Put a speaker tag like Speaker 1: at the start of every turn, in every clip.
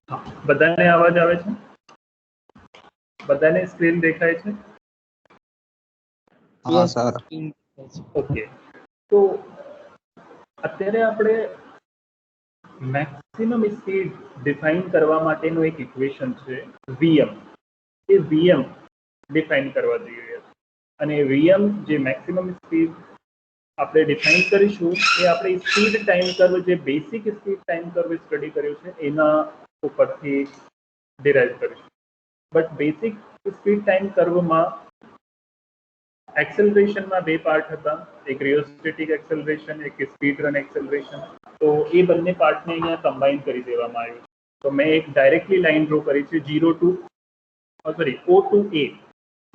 Speaker 1: હા, બધાને અવાજ આવે છે? બધાને સ્ક્રીન દેખાય છે?
Speaker 2: હા સર.
Speaker 1: ઓકે, તો અત્યારે આપણે મેક્સિમમ સ્પીડ ડિફાઇન કરવા માટેનું એક ઇક્વેશન છે વીએમ. એ વીએમ ડિફાઇન કરવા જઈ રહ્યા છે અને વીએમ જે મેક્સિમમ સ્પીડ આપણે ડિફાઇન કરીશું એ આપણે સ્પીડ ટાઈમ કર્વ, જે basic speed time curve study કર્યું છે એના ઉપરથી ડિરાઇવ કરીશું. બટ બેસિક સ્પીડ ટાઈમ કર્વમાં એક્સેલરેશનમાં બે પાર્ટ હતા, એક રિયોસ્ટેટિક એક્સેલરેશન, એક સ્પીડ રન એક્સેલરેશન. તો એ બંને પાર્ટને અહીંયા કમ્બાઈન કરી દેવામાં આવ્યું છે. તો મેં એક ડાયરેક્ટલી લાઈન ડ્રો કરી છે O to A.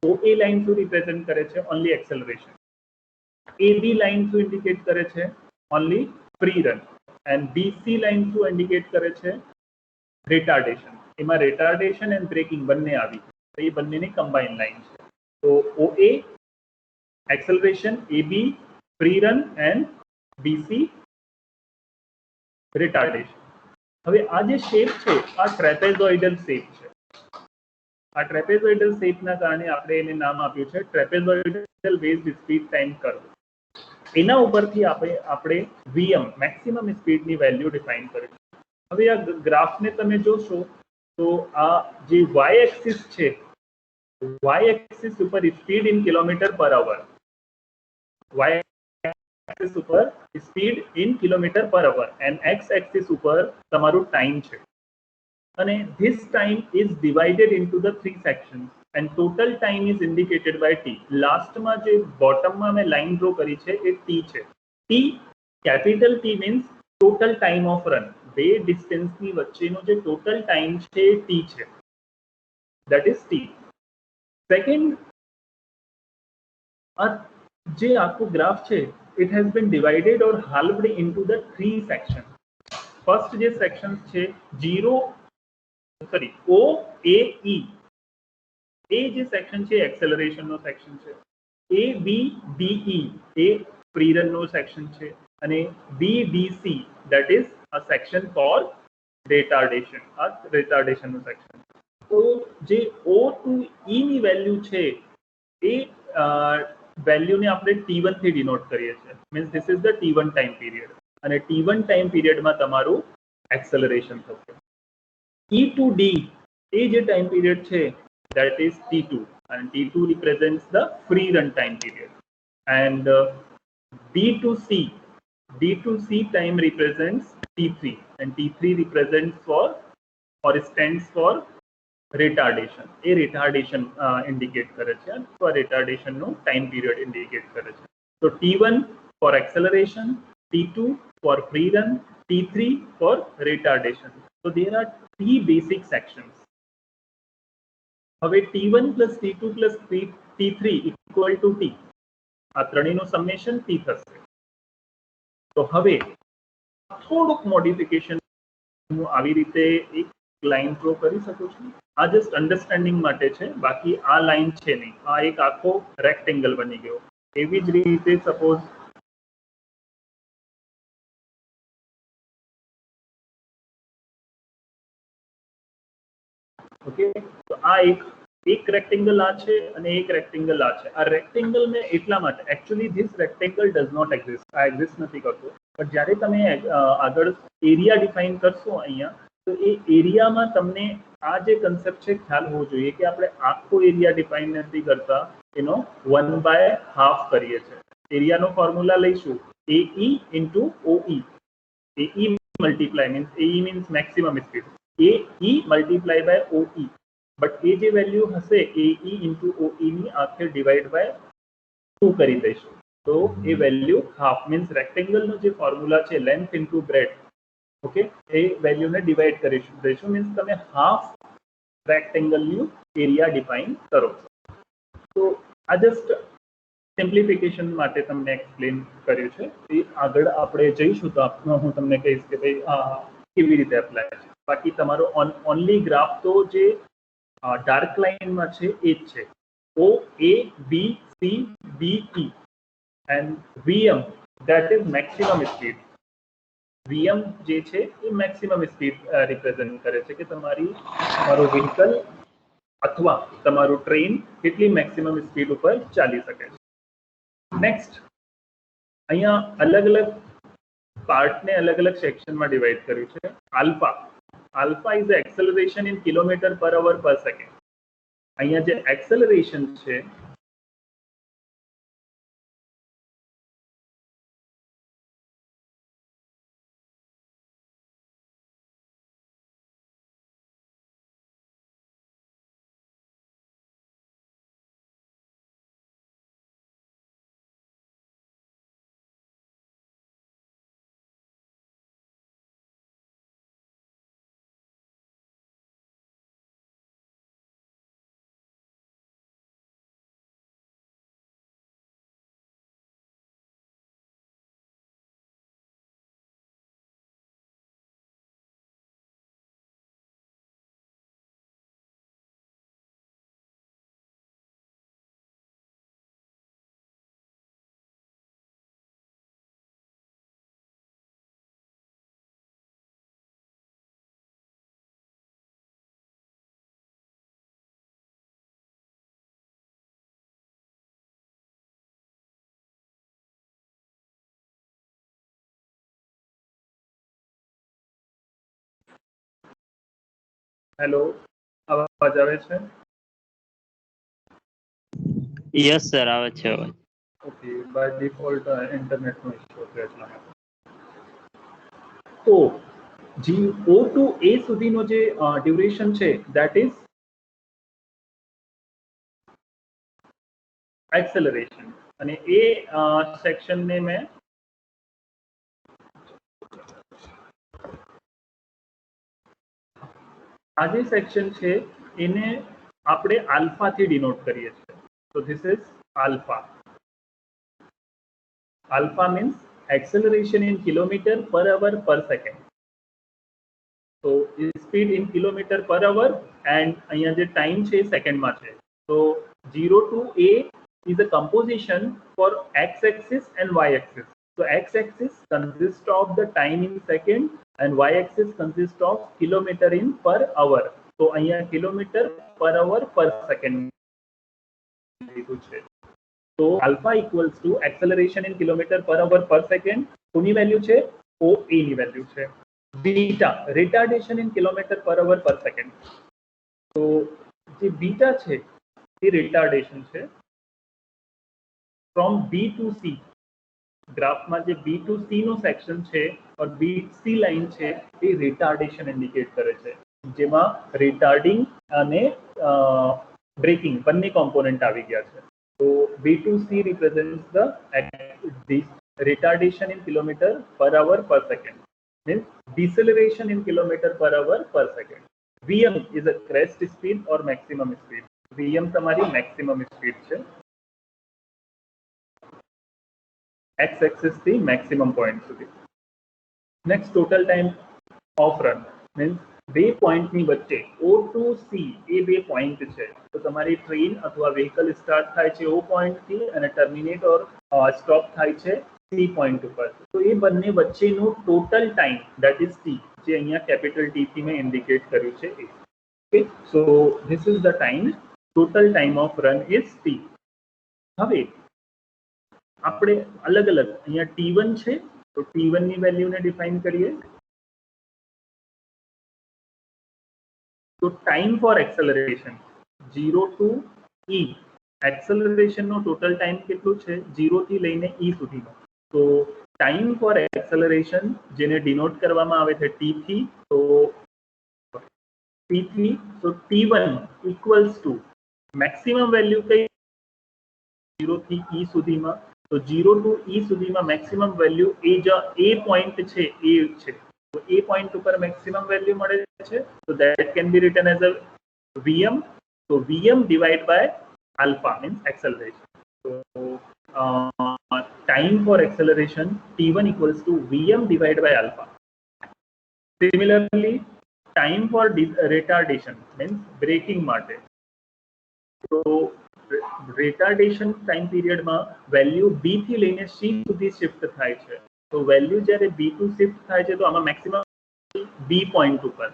Speaker 1: OA line શું રિપ્રેઝન્ટ કરે છે? Only acceleration. AB લાઈન શું ઇન્ડિકેટ કરે છે? Only free run. And BC line શું ઇન્ડિકેટ કરે છે? રિટાર્ડેશન. એમાં રિટાર્ડેશન એન્ડ બ્રેકિંગ બંને આવી, તો એ બંનેની કમ્બાઈન લાઈન છે. તો OA acceleration, AB free run and BC retardation. હવે આ જે શેપ છે આ ટ્રેપેઝોઇડલ શેપ છે. આ ટ્રેપેઝોઇડલ શેપના કારણે આપણે એને નામ આપ્યું છે trapezoidal based speed time curve. એના ઉપરથી આપણે વીએમ મેક્સિમમ સ્પીડની વેલ્યુ ડિફાઇન કરીશું. હવે આ ગ્રાફને તમે જોશો તો આ જે વાય એક્સિસ છે, વાય એક્સિસ ઉપર speed in kilometre per hour, Y axis ઉપર speed in kilometre per hour and x axis ઉપર તમારું ટાઈમ છે. અને this time is divided into the 3 sections and total time is indicated by T. લાસ્ટમાં જે બોટમમાં મેં લાઈન ડ્રો કરી છે એ ટી છે. T, capital T means total time of run. બે ડિસ્ટન્સની વચ્ચેનો જે ટોટલ ટાઈમ છે એ ટી છે, દેટ ઇઝ ટી. સેકન્ડ, જે આખું ગ્રાફ છે it has been divided or halved into the 3 sections. First જે સેક્શન છે OAE, એ જે સેક્શન છે એક્સેલરેશનનો સેક્શન છે. ABDE એ ફ્રી રનનો સેક્શન છે અને BDC that is a section for retardation, આ રિટાર્ડેશનનો સેક્શન. તો જે O to E ની વેલ્યુ છે એ વેલ્યુને આપણે T1 થી ડિનોટ કરીએ છીએ. Means this is the T1 time period અને T1 ટાઈમ પીરિયડમાં તમારું એક્સેલરેશન થશે. E to D એ જે ટાઈમ પીરિયડ છે that is T2 and T2 represents the free run time period and D to C time represents T3 and T3 represents for or stands for retardation. A retardation indicate કરે છે અથવા રિટાર્ડેશનનો time period indicate કરે છે. તો T1 for acceleration, T2 for free run, T3 for retardation. So there are 3 basic sections. હવે T1 plus T2 plus T3 equal to T. આ ત્રણેયનું summation T થશે. તો હવે થોડુંક મોડિફિકેશન હું આવી રીતે એક લાઈન ડ્રો કરી શકું છું. આ જસ્ટ અન્ડરસ્ટેન્ડિંગ માટે છે, બાકી આ લાઈન છે નહીં, આ એક આખો રેક્ટેંગલ બની ગયો. એવી જ રીતે સપોઝ ઓકે, તો આ એક રેક્ટેંગલ આ છે અને એક રેક્ટેંગલ આ છે. આ રેક્ટેંગલ મેં એટલા માટે, actually this rectangle does not exist, આ એક્ઝિસ્ટ નથી કરતો. પણ જ્યારે તમે આગળ એરિયા ડિફાઇન કરશો અહીંયા, તો એ એરિયામાં તમને આ જે કન્સેપ્ટ છે ખ્યાલ હોવો જોઈએ કે આપણે આખો એરિયા ડિફાઇન નથી કરતા, એનો 1/2 કરીએ છીએ. એરિયાનો ફોર્મ્યુલા લઈશું AE into OE. AE multiply means AE means maximum speed, AE multiply by OE. But એ જે વેલ્યુ હશે AE into OE ની આખે ડિવાઈડ બાય 2 કરી દઈશું. તો એ વેલ્યુ હાફ મીન્સ રેક્ટેંગલનો જે ફોર્મ્યુલા છે લેન્થ ઇન્ટુ બ્રેડથ, ઓકે, એ વેલ્યુને ડિવાઈડ કરીશું દઈશું. મીન્સ તમે હાફ રેક્ટેંગલનું એરિયા ડિફાઇન કરો છો. તો આ જસ્ટ સિમ્પ્લિફિકેશન માટે તમને એક્સપ્લેન કર્યું છે. એ આગળ આપણે જઈશું તો હું તમને કહીશ કે ભાઈ કેવી રીતે એપ્લાય છે. બાકી તમારો ઓનલી ગ્રાફ તો જે ડાર્ક લાઇનમાં છે એ જ છે. OABCDE and VM, that is maximum speed. VM જે છે એ મેક્સિમમ સ્પીડ રિપ્રેઝેન્ટ કરે છે કે તમારું વ્હીકલ અથવા તમારું ટ્રેન કેટલી મેક્સિમમ સ્પીડ ઉપર ચાલી શકે છે. નેક્સ્ટ અહીંયા અલગ અલગ પાર્ટને અલગ અલગ સેક્શનમાં ડિવાઈડ કર્યું છે. Alpha is acceleration in kilometre per hour per second. અહીંયા જે એક્સેલરેશન છે હેલો, અવાજ આવે છે?
Speaker 2: યસ સર, આવે છે અવાજ.
Speaker 1: ઓકે, બાય ડિફોલ્ટ ઇન્ટરનેટનો ઇશ્યુ છે એટલા માટે. તો જી ઓ ટુ એ સુધીનો જે ડ્યુરેશન છે ધેટ ઇઝ એક્સેલરેશન. અને એ સેક્શનને મેં આ જે સેક્શન છે એને આપણે આલ્ફાથી ડિનોટ કરીએ છીએ. તો this is alpha. Alpha means acceleration in kilometre per hour per second. તો speed in kilometre per hour and અહીંયા જે ટાઈમ છે એ સેકન્ડમાં છે. તો 0 to a is a composition for x-axis and y-axis. So x-axis consists of the time in second and y-axis consists of kilometer in per hour. તો અહીંયા kilometre per hour per second લીધું છે. તો alpha equals to acceleration in kilometre per hour per second. કોની value છે? ઓ એ ની value છે. Beta retardation in kilometre per hour per second. તો જે બીટા છે એ રિટાર્ડેશન છે ફ્રોમ બી ટુ સી. ગ્રાફમાં જે બી ટુ સી નો સેક્શન છે और બી સી લાઈન છે એ રિટાર્ડેશન ઇન્ડિકેટ કરે છે, જેમાં રિટાર્ડિંગ અને બ્રેકિંગ બંને કોમ્પોનન્ટ આવી ગયા છે. તો B two C represents the retardation in kilometre per hour per second. means deceleration in kilometer per hour per second. Vm is a crest speed or maximum speed. Vm તમારી maximum speed છે. x axis થી maximum point સુધી. next total time of run means બે પોઈન્ટની વચ્ચે O to C એ બે point છે. તો તમારી ટ્રેન અથવા વ્હીકલ સ્ટાર્ટ થાય છે O પોઈન્ટથી અને ટર્મિનેટ ઓર સ્ટોપ થાય છે C પોઈન્ટ ઉપર. તો એ બંને વચ્ચેનું total time that is T, જે અહીંયા કેપિટલ T થી મેં ઇન્ડિકેટ કર્યું છે એ. Okay, so this is the time. Total time of run is T. હવે આપણે અલગ અલગ અહીંયા T1 છે તો T1 ની વેલ્યુને ડિફાઇન કરીએ. તો time for acceleration 0 to E. એક્સેલરેશનનો ટોટલ ટાઈમ કેટલું છે? 0 થી લઈને E સુધીનો. તો ટાઈમ ફોર એક્સેલરેશન જેને ડિનોટ કરવામાં આવે છે T થી, તો T3, તો T1 equals to maximum value કઈ 0 થી E સુધીમાં. તો 0 ટુ E સુધીમાં મેક્સિમમ વેલ્યુ એ પોઈન્ટ છે એ છે. તો એ પોઈન્ટ ઉપર મેક્સિમમ વેલ્યુ મળે છે. તો that can be written as a Vm. તો Vm divide by alpha means acceleration. તો time for acceleration T1 equals to Vm divided by alpha. Similarly, time for retardation means braking માટે. તો retardation time period માં value B થી લઈને C સુધી shift થાય છે. તો વેલ્યુ જ્યારે B2 શિફ્ટ થાય છે તો આમાં મેક્સિમમ B પોઈન્ટ ઉપર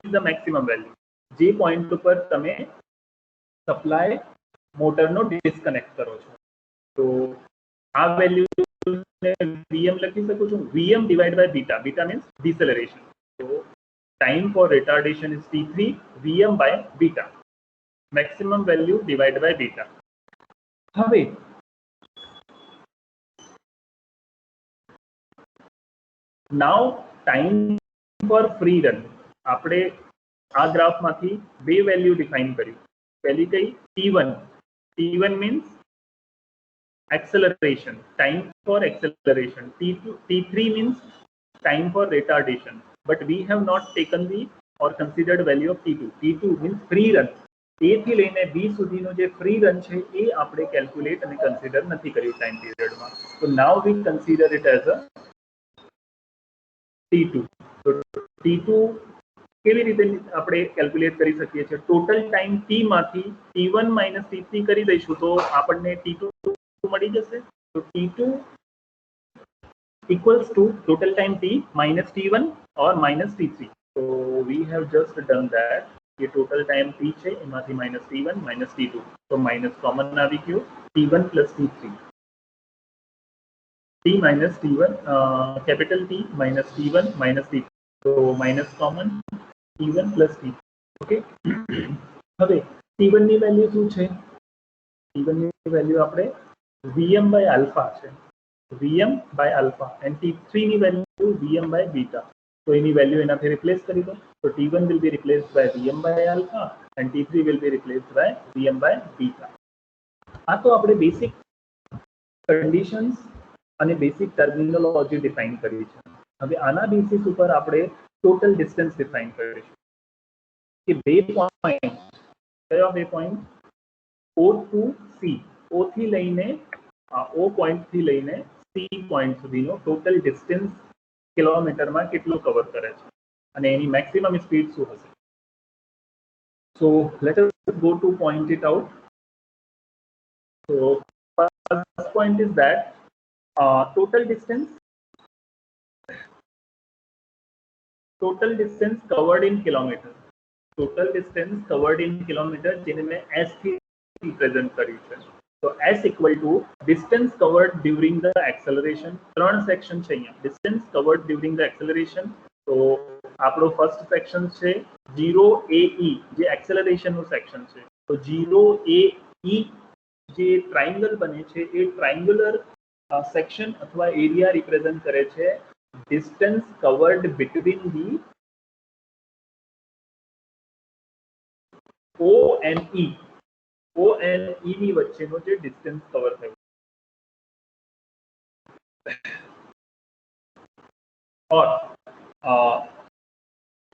Speaker 1: ઇઝ ધ મેક્સિમમ વેલ્યુ, જે પોઈન્ટ ઉપર તમે સપ્લાય મોટરનો ડિસ્કનેક્ટ કરો છો. તો આ વેલ્યુ Vm લખી શકું છું, Vm divided by beta. Beta means deceleration. So time for retardation is T3, Vm by beta. Maximum value divided by beta. હવે now time for free run. આપણે આ ગ્રાફમાંથી બે વેલ્યુ ડિફાઇન કર્યું. પહેલી કઈ? T1. T1 means acceleration, time for acceleration. T3 means time for retardation, but we have not taken the or considered value of T2. T2 means free run. A થી લઈને B સુધીનો જે free run છે એ આપણે calculate અને consider નથી કર્યું time પીરિયડમાં. તો now we consider it as a T2. તો T2 કેવી રીતે આપણે કેલ્ક્યુલેટ કરી શકીએ છીએ? ટોટલ ટાઈમ T માંથી T1 માઇનસ T3 કરી દઈશું તો આપણને T2 મળી જશે. તો T2 equals to total time T minus T1 or minus T3. So we have just done that. ये total time T છે એમાંથી minus T1 minus T2. તો minus common આવી ગયું, T1 plus T3. T minus T1, capital T minus T1 minus T2. So minus common T1 plus T2. Okay. હવે T1 ની value શું છે? T1 ની વેલ્યુ આપણે Vm by alpha છે, Vm by alpha, and T3 ની value Vm by beta. તો એની value એનાથી રિપ્લેસ કરી દો. તો T1 will be replaced by Vm by alpha and T3 will be replaced by Vm by beta. આ તો આપણે બેસિક કન્ડિશન્સ અને બેસિક ટર્મિનોલોજી ડિફાઇન કરી છે. હવે આના બેસિસ ઉપર આપણે ટોટલ ડિસ્ટન્સ ડિફાઇન કરીશું કે બે પોઈન્ટ, કયા બે point? O to C, O થી લઈને O પોઈન્ટ થી લઈને C પોઈન્ટ સુધીનો ટોટલ ડિસ્ટન્સ કિલોમીટરમાં કેટલું કવર કરે છે અને એની મેક્સિમમ સ્પીડ શું હશે? So let us go to point it out. So first point is that total distance covered in kilometer. Total distance covered in kilometer જેને મેં S થી represent કર્યું છે. So S equal to distance covered during the acceleration. ત્રણ section છે અહીંયા. Distance covered during the acceleration. તો આપણો ફર્સ્ટ સેક્શન છે 0AE જે એક્સેલરેશન નું સેક્શન છે. તો 0AE જે ટ્રાયંગલ બને છે એ ટ્રાયંગ્યુલર સેક્શન અથવા એરિયા રિપ્રેઝન્ટ કરે છે distance covered between the O and E. O and E ની વચ્ચેનો જે ડિસ્ટન્સ કવર થયું. और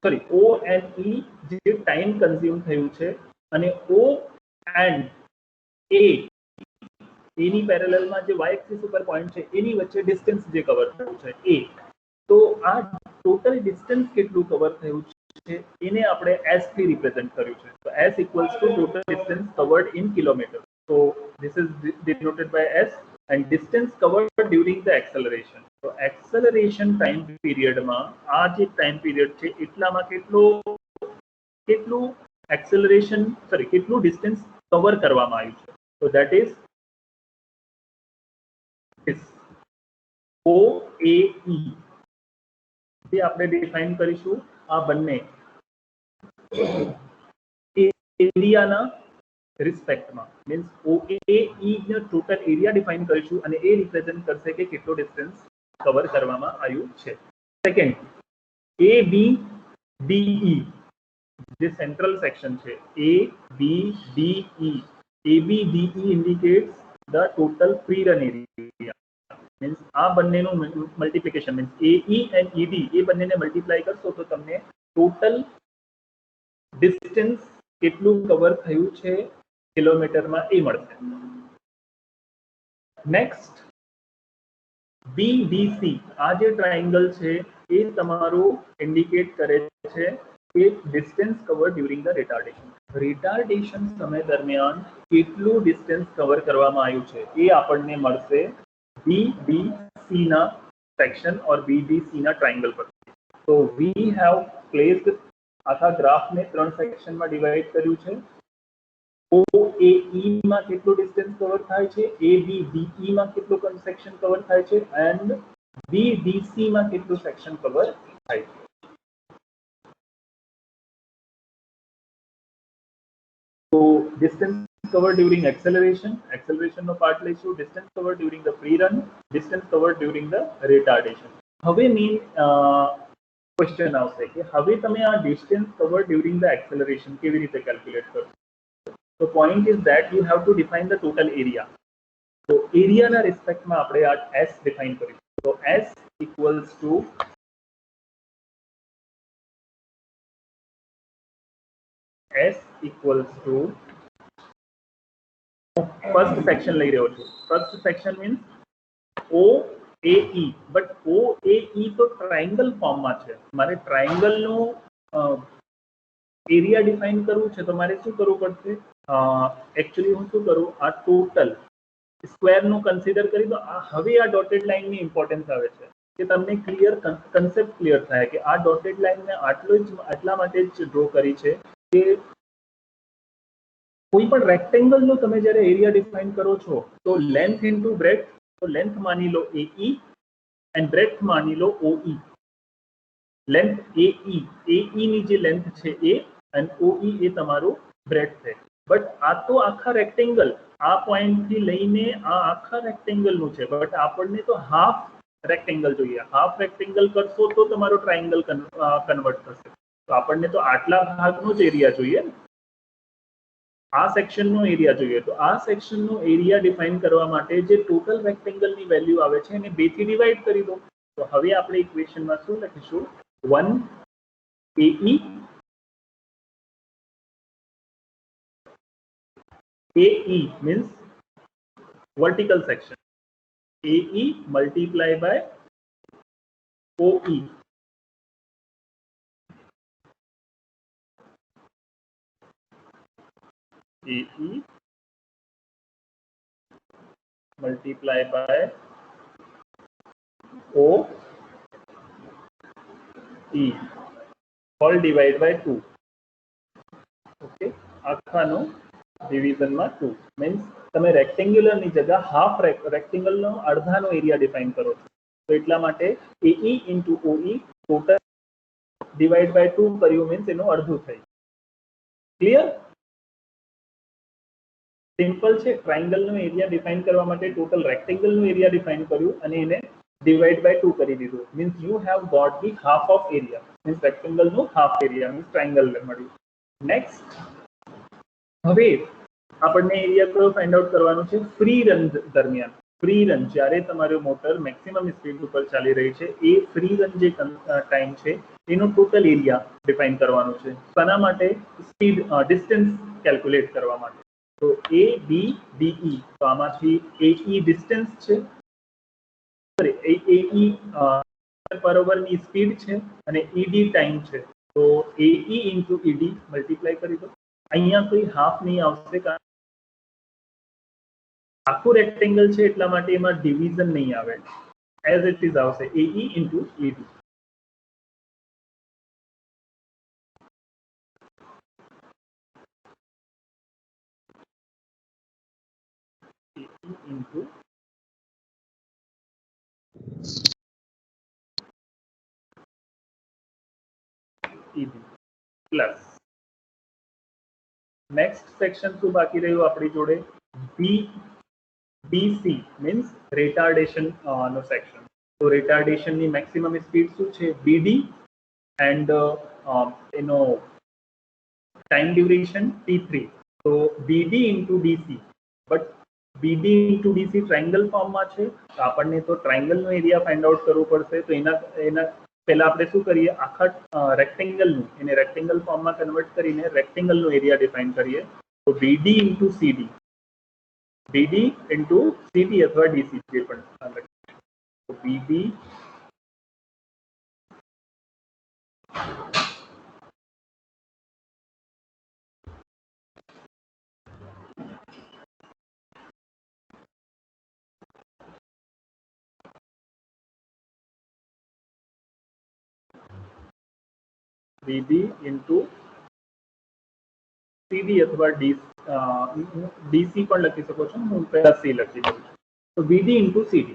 Speaker 1: sorry, O and E જે ટાઈમ કન્ઝ્યુમ થયું છે અને O and A એની પેરેલલમાં જે y એક્સિસ ઉપર પોઈન્ટ છે એની વચ્ચે ડિસ્ટન્સ જે કવર થયું છે A. તો આ ટોટલ ડિસ્ટન્સ કેટલું કવર થયું છે એને આપણે S થી રિપ્રેઝન્ટ કર્યું છે. તો S equals to total distance covered in kilometer. So this is denoted by S and distance covered during the acceleration. So acceleration time period માં આ જે ટાઈમ પીરિયડ છે એટલામાં કેટલું acceleration કેટલું ડિસ્ટન્સ કવર કરવામાં આવ્યું છે. So that is OAE જે આપણે ડિફાઇન કરીશું આ બંને એરિયાના રિસ્પેક્ટમાં. મીન્સ OAE નો ટોટલ એરિયા ડિફાઇન કરીશું અને એ રિપ્રેઝન્ટ કરશે કે કેટલો ડિસ્ટન્સ કવર કરવામાં આવ્યું છે. સેકન્ડ ABDE જે સેન્ટ્રલ સેક્શન છે ABDE. ABDE indicates the total free run area. Means આ બંનેનું multiplication means AE and ED એ બંનેને મલ્ટીપ્લાય કરશો તો તમને ટોટલ ડિસ્ટન્સ કેટલું કવર થયું છે કિલોમીટરમાં એ મળશે. નેક્સ્ટ BBC આ જે ટ્રાયંગલ છે એ તમારું ઇન્ડિકેટ કરે છે કે distance cover during the retardation. Retardation સમય દરમિયાન કેટલું ડિસ્ટન્સ કવર કરવામાં આવ્યું છે એ આપણને મળશે BBC ના સેક્શન ઓર BBC ના ટ્રાયંગલ પર. તો વી હેવ પ્લેસ્ડ આખા ગ્રાફને 3 સેક્શનમાં ડિવાઈડ કર્યું છે. OAE માં કેટલું ડિસ્ટન્સ કવર થાય છે, ABDE માં કેટલું સેક્શન કવર થાય છે એન્ડ BDC માં કેટલું સેક્શન કવર થાય છે. તો distance covered during acceleration નો પાર્ટ લઈશું, distance covered during the free run, distance covered during the retardation. હવે મેઇન ક્વેશ્ચન આવશે કે હવે તમે આ distance covered during the acceleration કેવી રીતે કેલ્ક્યુલેટ કરશો? તો point is that you have to define the total area. તો એરિયાના રિસ્પેક્ટમાં આપણે આ S ડિફાઇન કરીશું. તો S equals to first section લઈ રહ્યો છું. First section means OAE, but OAE તો ટ્રાયંગલ ફોર્મમાં છે. મારે ટ્રાયંગલનું એરિયા ડિફાઇન કરવું છે તો મારે શું કરવું પડશે? એકચ્યુઅલી હું શું કરું, આ ટોટલ સ્ક્વેરનું કન્સિડર કરી દો. હવે આ ડોટેડ લાઇનની ઇમ્પોર્ટન્સ આવે છે કે તમને ક્લિયર કન્સેપ્ટ ક્લિયર થાય કે આ ડોટેડ લાઇનને આટલા માટે જ ડ્રો કરી છે કે કોઈ પણ રેક્ટેંગલનો તમે જ્યારે એરિયા ડિફાઇન કરો છો તો લેન્થ ઇન્ટુ બ્રેડથ, તો લેન્થ માની લો AE એન્ડ બ્રેડથ માની લો OE. લેન્થ AE ની જે લેન્થ છે એ અને OE એ તમારું બ્રેડથ છે. બટ આ તો આખા રેક્ટેંગલ, આ પોઈન્ટ થી લઈને આ આખા રેક્ટેંગલનું છે, બટ આપણને તો હાફ રેક્ટેંગલ જોઈએ. હાફ રેક્ટેંગલ કરશો તો તમારો ટ્રાયંગલ કન્વર્ટ થશે. તો આપણને તો આટલા ભાગનો જ એરિયા જોઈએ, આ સેક્શનનો એરિયા જોઈએ. તો આ સેક્શનનો એરિયા ડિફાઇન કરવા માટે જે ટોટલ રેક્ટેંગલની વેલ્યુ આવે છે એને 2 થી ડિવાઈડ કરી દો. તો હવે આપણે ઇક્વેશનમાં શું લખીશું? 1 AE means vertical section. AE multiply by OE. AE multiply by OE all divide by 2. ઓકે, આખાનો ડિવિઝનમાં 2 મીન્સ તમે રેક્ટેંગ્યુલરની જગ્યા હાફ રેક્ટેંગલનો અડધાનો એરિયા ડિફાઇન કરો છો. તો એટલા માટે AE into OE total divide by 2 કર્યું મીન્સ એનું અડધું થઈ. ક્લિયર? સિમ્પલ છે. ટ્રાયંગલનો એરિયા ડિફાઇન કરવા માટે ટોટલ રેક્ટેંગલનું એરિયા ડિફાઇન કર્યું અને એને ડિવાઈડ બાય 2 કરી દીધું. Means you have got the half of area, means રેક્ટેંગલનું હાફ એરિયા મીન્સ ટ્રાયંગલ મળ્યું. નેક્સ્ટ, હવે આપણને એરિયા કયો ફાઇન્ડ આઉટ કરવાનું છે? ફ્રી રન દરમિયાન. ફ્રી રન જ્યારે તમારું મોટર મેક્સિમમ સ્પીડ ઉપર ચાલી રહી છે એ ફ્રી રન જે ટાઈમ છે એનો ટોટલ એરિયા ડિફાઇન કરવાનું છે. શાના માટે? સ્પીડ ડિસ્ટન્સ કેલ્ક્યુલેટ કરવા માટે. તો ABDE, તો આમાંથી AE ડિસ્ટન્સ છે, સોરી AE બરોબરની સ્પીડ છે અને ED ટાઈમ છે. તો AE ઇન્ટુ ED મલ્ટીપ્લાય કરી દો. અહીંયા કોઈ હાફ નહીં આવશે કારણ આખું રેક્ટેંગલ છે એટલા માટે એમાં ડિવિઝન નહીં આવે, એઝ ઇટ ઇઝ આવશે AE into ED. into EB plus next section શું બાકી રહ્યું આપણી જોડે? BC મીન્સ રિટાર્ડેશન નો સેક્શન. તો રિટાર્ડેશનની મેક્સિમમ સ્પીડ શું છે? BD એન્ડ એનો ટાઈમ ડ્યુરેશન T3. તો BD into DC, but BD into DC triangle ફોર્મમાં છે તો આપણને તો ટ્રાયંગલનો એરિયા ફાઇન્ડ આઉટ કરવું પડશે. તો એના પહેલા આપણે શું કરીએ? આખા રેક્ટેંગલનું એને રેક્ટેંગલ ફોર્મમાં કન્વર્ટ કરીને રેક્ટેંગલનો એરિયા ડિફાઇન કરીએ. તો BD into CD, BD into CD અથવા DC જે પણ. તો BD VB into CD અથવા DC પણ લખી શકો છો, હું પહેલા C લખી દઉં છું. તો VD into CD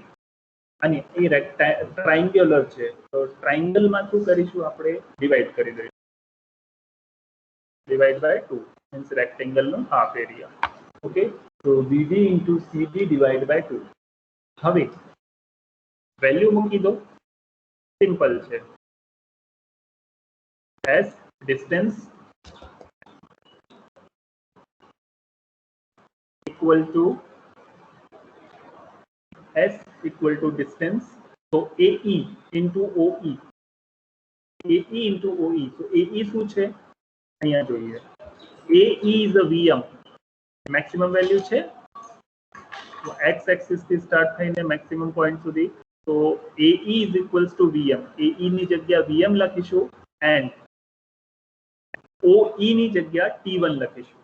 Speaker 1: અને એ ટ્રાયંગ્યુલર છે, તો ટ્રાયંગલમાં શું કરીશું આપણે ડિવાઈડ કરી દઈશું. ડિવાઈડ બાય 2 મીન્સ રેક્ટેંગલનો હાફ એરિયા. ઓકે, તો VD into CD divide by 2. હવે વેલ્યુ મૂકી દો, સિમ્પલ છે. S distance equal to S equal to distance, so AE into OE. AE into OE, so AE શું છે અહીંયા જોઈએ. AE is a VM, maximum value છે, તો x એક્સિસ થી સ્ટાર્ટ થઈને મેક્સિમમ પોઈન્ટ સુધી, તો AE is equals to VM. AE ની જગ્યા VM લખીશું એન્ડ OE ની જગ્યા T1 લખીશું,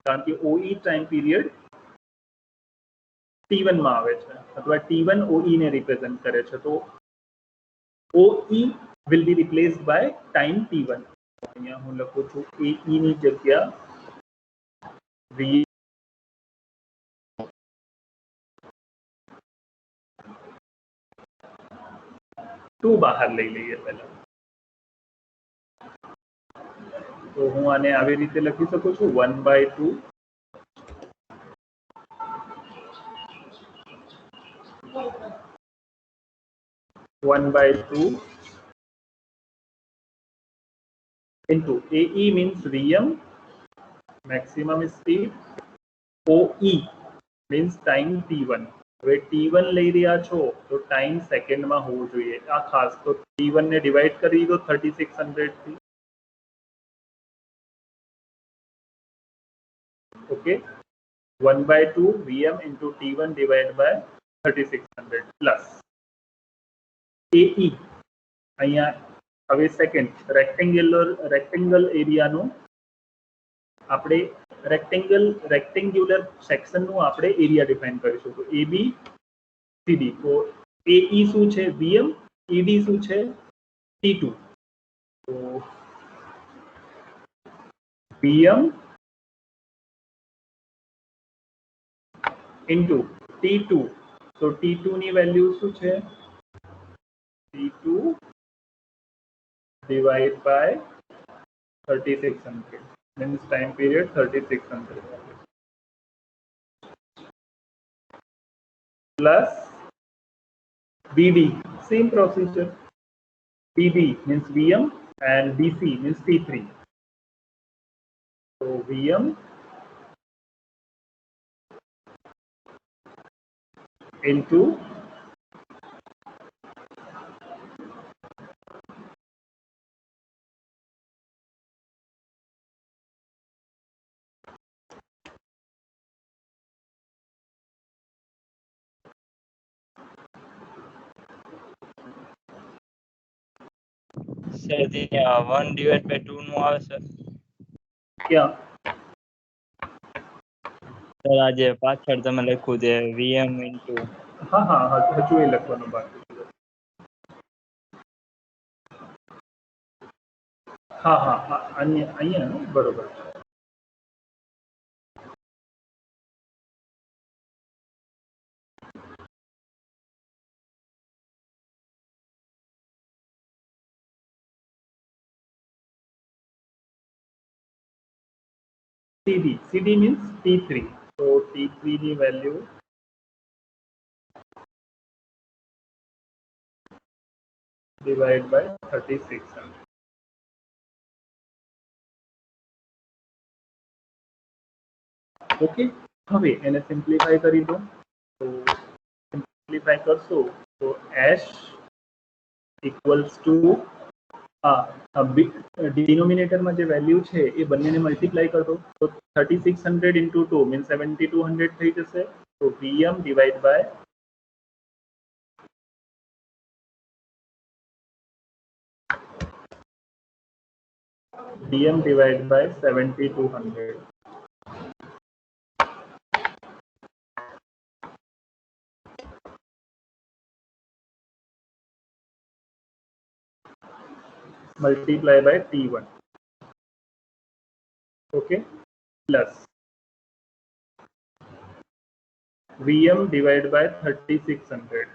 Speaker 1: કારણ કે OE ટાઈમ પીરિયડ T1 માં આવે છે અથવા T1 OE ને રિપ્રેઝન્ટ કરે છે, તો OE will be replaced by time T1. અહીંયા હું લખું છું AE ની જગ્યા V 2 બહાર લઈ લઈએ પહેલા. તો હું આને આવી રીતે લખી શકું છું 1/2 1/2 into AE means VM, maximum speed, OE means time T1. હવે T1 લઈ રહ્યા છો તો ટાઈમ સેકન્ડમાં હોવું જોઈએ. આ ખાસ તો T1 ને ડિવાઈડ કરી દો 3600 થી. Okay, 1/2 VM into T1 divided by 3600 plus AE. અહીંયા હવે સેકન્ડ રેક્ટેંગલ એરિયાનું આપણે રેક્ટેંગ્યુલર સેક્શનનું આપણે એરિયા ડિફાઇન કરીશું. તો AB CD, તો AE શું છે VM, ED શું છે T2. તો VM into T2, તો T2 ની વેલ્યુ શું છે, T2 divided by 3600 means time period 3600 plus BD, same procedure. BB means VM and BC means T3. So VM into
Speaker 2: sir 1/2 નું આવે સર.
Speaker 1: क्या
Speaker 2: સર આજે પાછળ તમે લખ્યું છે VM ઇન્ટુ.
Speaker 1: हाँ हाँ हाँ हजू એ લખવાનું બાકી છે. હા હા હા અહીંયા બરોબર છે. CD means T3, so T3 ની વેલ્યુ divide by 3600. ઓકે, હવે એને સિમ્પ્લિફાઈ કરી દો. તો સિમ્પ્લિફાઈ કરશો તો S equals to ડિનોમિનેટરમાં જે વેલ્યુ છે એ બંનેને મલ્ટીપ્લાય કરી દો, તો 3600 into 2 means 7200 થઈ જશે. તો VM divided by DM divided by 7200. multiply by T1. Okay, plus Vm divided by 3600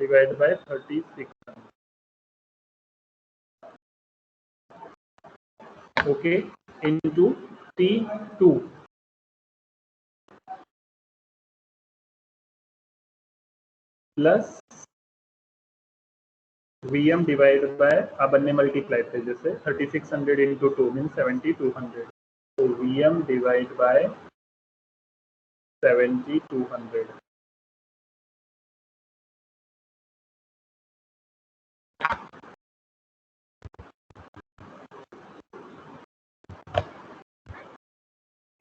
Speaker 1: divided by 3600. Okay, into T2 plus Vm divided by આ બંને મલ્ટીપ્લાય થઈ જશે 3600 into 2 means 7200. So Vm divided by 7200.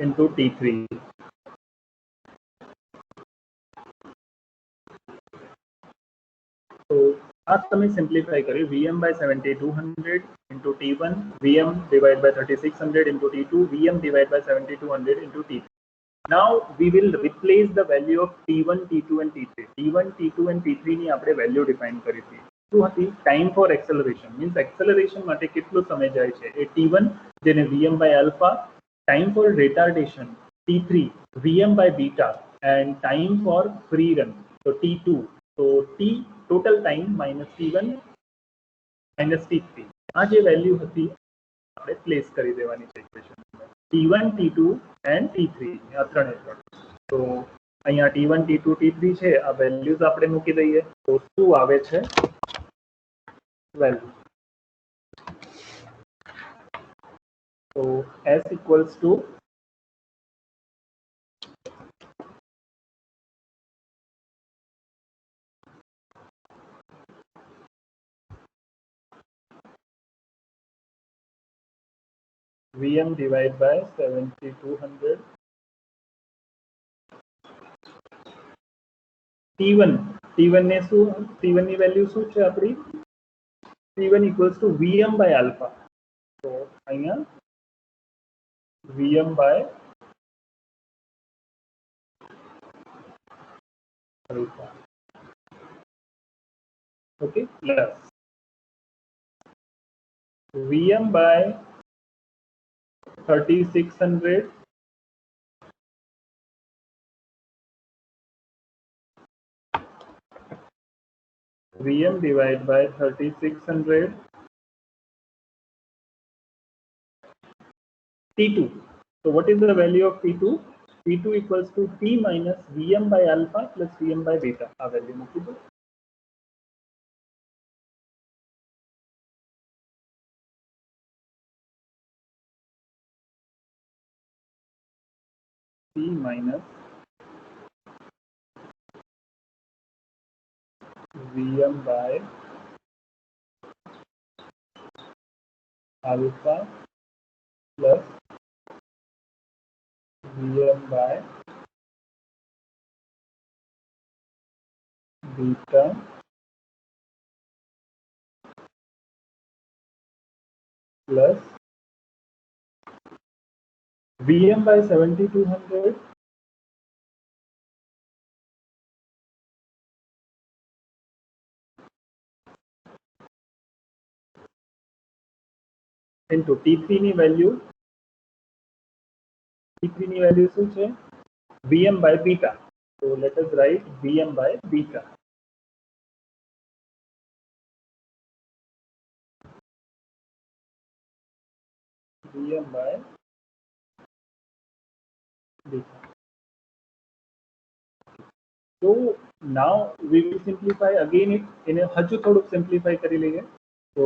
Speaker 1: Into T3. So as તમે simplify કર્યું Vm by 7200 into T1, Vm divided by 3600 into T2, Vm divided by 7200 into T3. Now we will replace the value of T1, T2 and T3. T1, T2 and T3 ની આપણે value define કરી હતી. શું હતી? Time for acceleration means acceleration માટે કેટલો સમય જાય છે એ T1 જેને Vm by alpha, time for retardation T3 Vm by beta and time for free run so T2. So T total time minus T1 minus T3. આ જે value હતી આપણે પ્લેસ કરી દેવાની છે ઇક્વેશનમાં. T1, T2 and T3 આ ત્રણે ત્રણ. તો અહીંયા T1, T2, T3 છે આ વેલ્યુઝ આપણે મૂકી દઈએ તો શું આવે છે value. So S equals to Vm divided by 7200 T1 ને શું T1 ની વેલ્યુ શું છે આપણી T1 equals to Vm by alpha. તો અહીંયા Vm by alpha. Okay, plus Vm by 3600 Vm divided by 3600 T2. So what is the value of T2? T2 equals to T minus Vm by alpha plus Vm by beta. આ value મૂકી દો. T minus Vm by alpha plus Vm by beta plus Vm by 7200 into T3 ની value શું છે Vm by beta. So let us write Vm by beta. Vm by beta. So now we will simplify again it. એને હજુ થોડુંક simplify કરી લઈએ. So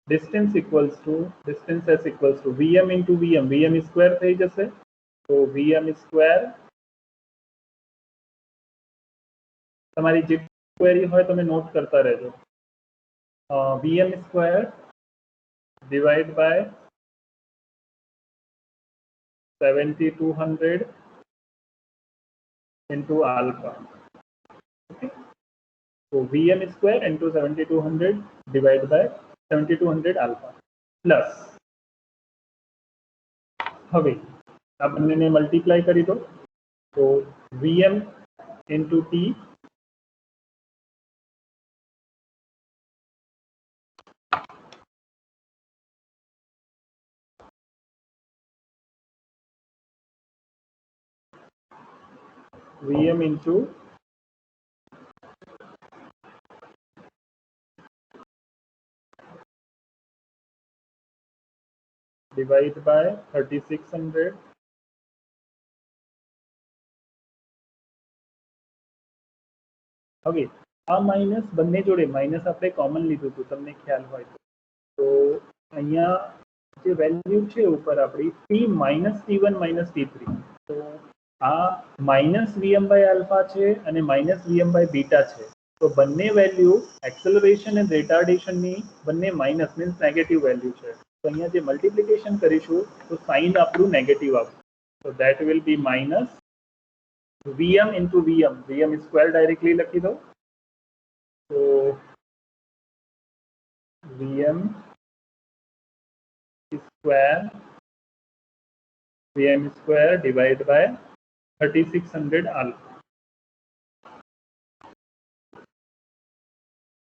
Speaker 1: distance equals to distance S equals to Vm into Vm. Vm square થઈ જશે. So Vm square તમારી જે query હોય તમે નોટ કરતા રહેજો. Vm square divided by 7200 into alpha. Okay. So Vm square into 7200 divided by 7200 alpha plus હવે આ બંનેને મલ્ટીપ્લાય કરી દો. તો Vm into T Vm into divide by 3600 હવે આ માઇનસ બંને જોડે માઇનસ આપણે કોમન લીધું હતું તમને ખ્યાલ હોય તો અહીંયા જે વેલ્યુ છે ઉપર આપણી t minus t1 minus t3 તો આ માઇનસ vm બાય આલ્ફા છે અને માઇનસ vm બાય બીટા છે તો બંને વેલ્યુ એક્સેલરેશન અને રિટાર્ડેશનની બંને માઇનસ મીન્સ નેગેટિવ વેલ્યુ છે તો અહીંયા જે મલ્ટિપ્લિકેશન કરીશું તો સાઇન આપણું નેગેટિવ આવશે તો that will be minus vm into vm square directly लखी दो तो vm square divide by 3600 alpha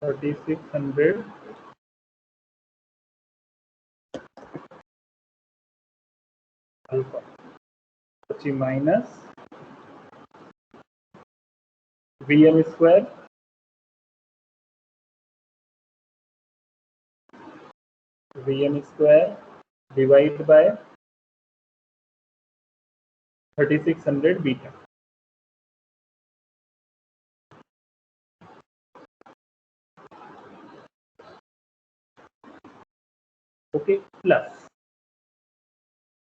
Speaker 1: 3600 alpha પછી minus vm square divide by 3600 beta okay plus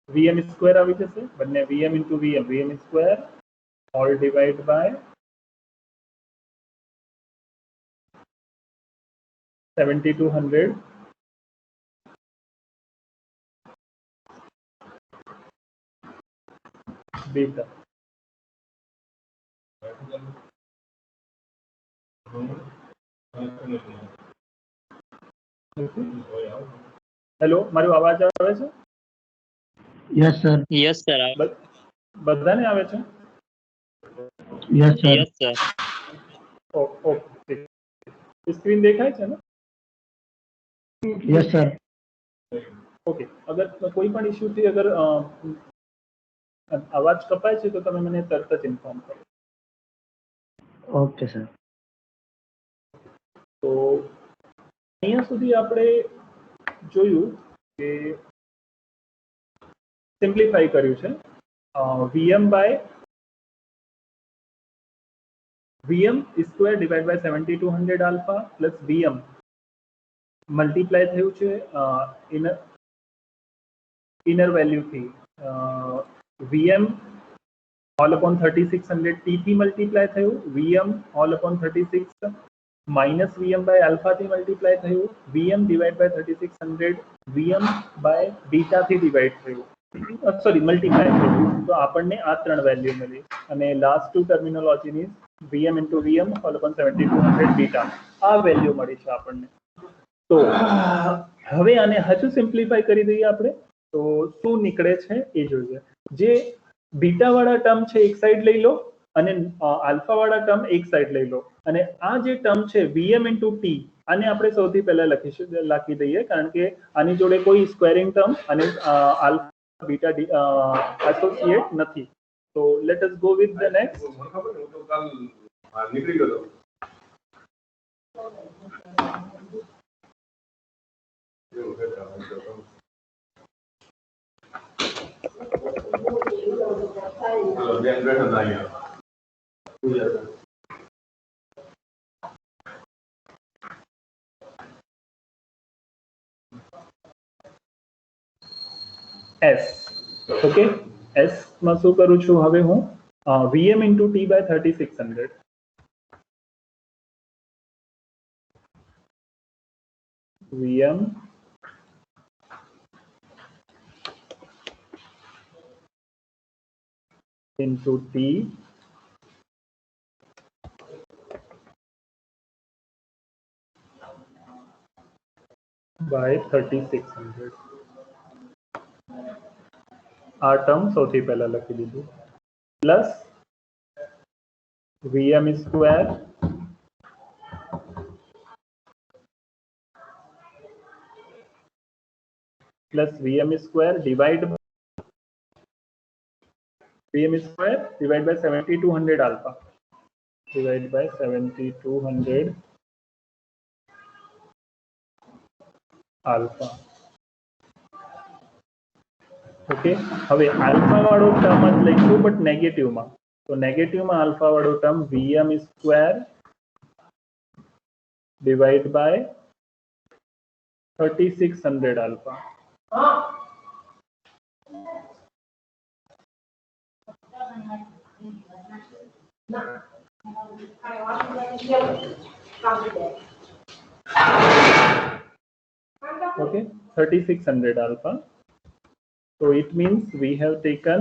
Speaker 1: vm square આવી જશે બંને vm into vm square all divide by 7200 beta hello મારો અવાજ આવે છે
Speaker 3: यस सर
Speaker 1: બધાને આવે છે
Speaker 3: यस सर
Speaker 1: ઓકે સ્ક્રીન દેખાય છે ને
Speaker 3: यस सर
Speaker 1: ઓકે અગર કોઈ પણ ઇશ્યુથી અગર અવાજ કપાય છે તો તમે મને તરત જ ઇન્ફોર્મ કરો
Speaker 3: ओके सर
Speaker 1: તો અહીંયા સુધી આપણે જોયું કે સિમ્પ્લિફાઈ કર્યું છે vm by vm square divide by 7200 alpha plus vm multiply થયું છે ઇનર વેલ્યુથી vm all upon 3600 t થી મલ્ટીપ્લાય થયું vm all upon 36 minus vm by alpha થી મલ્ટીપ્લાય થયું vm divide by 3600 vm by beta થી ડિવાઇડ થયું sorry multiply થયું તો આપણને આ ત્રણ વેલ્યુ મળી અને લાસ્ટ ટુ ટર્મિનોલોજીની vm into vm all upon 7200 beta આ વેલ્યુ મળી છે આપણને તો હવે આને હજુ સિમ્પ્લિફાઈ કરી દઈએ આપણે તો શું નીકળે છે એ જોઈએ જે બીટા વાળા ટર્મ છે એક સાઈડ લઈ લો અને આલ્ફા વાળા ટર્મ એક સાઈડ લઈ લો અને આ જે ટર્મ છે vm into t આને આપણે સૌથી પહેલા લખી દઈએ કારણ કે આની જોડે કોઈ સ્ક્વેરિંગ ટર્મ અને આલ્ફા બીટા એસોસિએટ નથી તો let us go with the next નીકળી ગયો S ઓકે S માં શું કરું છું હવે હું vm into t by 3600 vm into t by 3600 આ ટર્મ સૌથી પહેલા લખી દીધું plus vm square plus vm square divide Vm square divided by 7200 alpha divided by 7200 alpha. Okay, હવે આલ્ફા વાળો ટર્મ જ લઈશું બટ નેગેટિવમાં. તો નેગેટિવમાં આલ્ફા વાળો term Vm square divide by 3600 alpha. Okay, 3600 alpha. So it means we have taken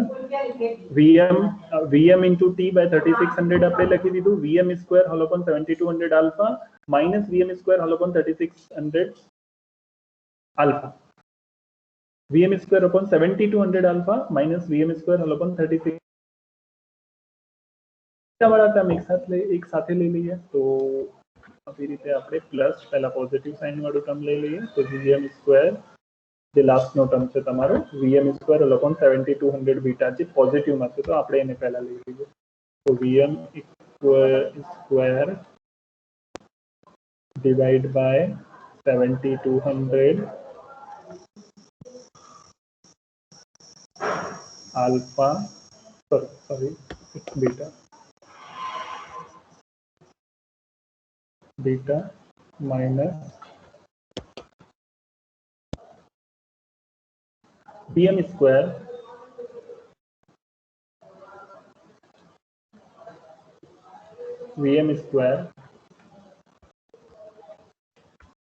Speaker 1: Vm into T by 3600 આપણે લખી દીધું Vm square whole upon 7200 alpha minus Vm square whole upon 3600 alpha. Vm square upon 7200 alpha minus Vm square whole upon 36 वाला term एक साथे ले लिए तो આવી રીતે આપણે પ્લસ પહેલા પોઝિટિવ સાઇન વાળું ટર્મ લઈ લઈએ તો Vm સ્ક્વેર જે લાસ્ટ નો ટર્મ છે તમારો Vm square whole upon 7200 beta જે પોઝિટિવ માં છે તો આપણે એને પહેલા લઈ લઈએ તો Vm square divide by 7200 alpha sorry beta minus Vm square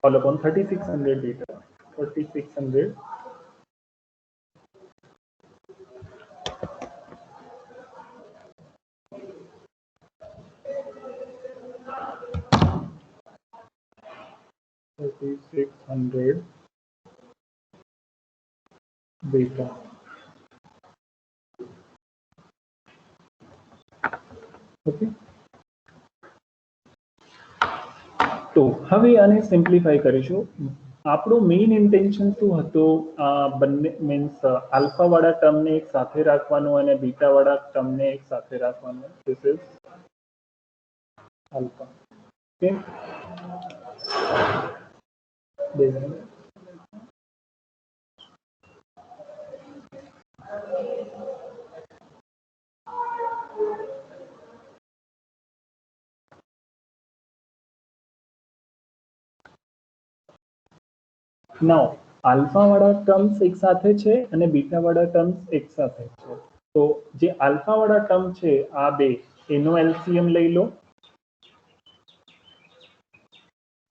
Speaker 1: all upon 3600 beta 3600 3600 beta. Okay. તો હવે આને સિમ્પ્લિફાઈ કરીશું. આપણું મેઇન ઇન્ટેન્શન શું હતું આ બંને મીન્સ આલ્ફા વાળા ટર્મને એક સાથે રાખવાનું અને બીટા વાળા ટર્મને એક સાથે રાખવાનું. This is alpha. Okay, now alpha વાળા ટર્મ્સ એક સાથે છે અને બીટા વાળા ટર્મ્સ એક સાથે છે. તો જે આલ્ફા વાળા ટર્મ છે આ બે એનો એલસીએમ લઈ લો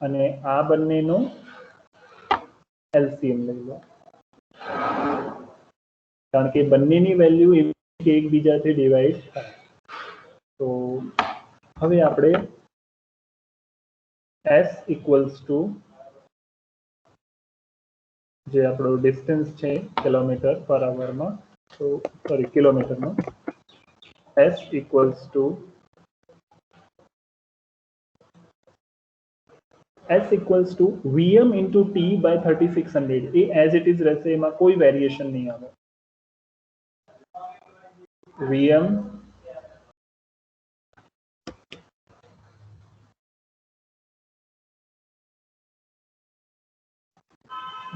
Speaker 1: અને આ બંનેનો એલસીએમ લઈ લો કારણ કે બંનેની વેલ્યુ એકબીજાથી ડિવાઈડ થાય. તો હવે આપણે S ઇક્વલ્સ ટુ જે આપણો ડિસ્ટન્સ છે કિલોમીટર પર અવરમાં તો સોરી કિલોમીટરમાં S equals to Vm into T by 3600 એ એઝ ઇટ ઇઝ રહેશે એમાં કોઈ વેરિએશન નહીં આવે.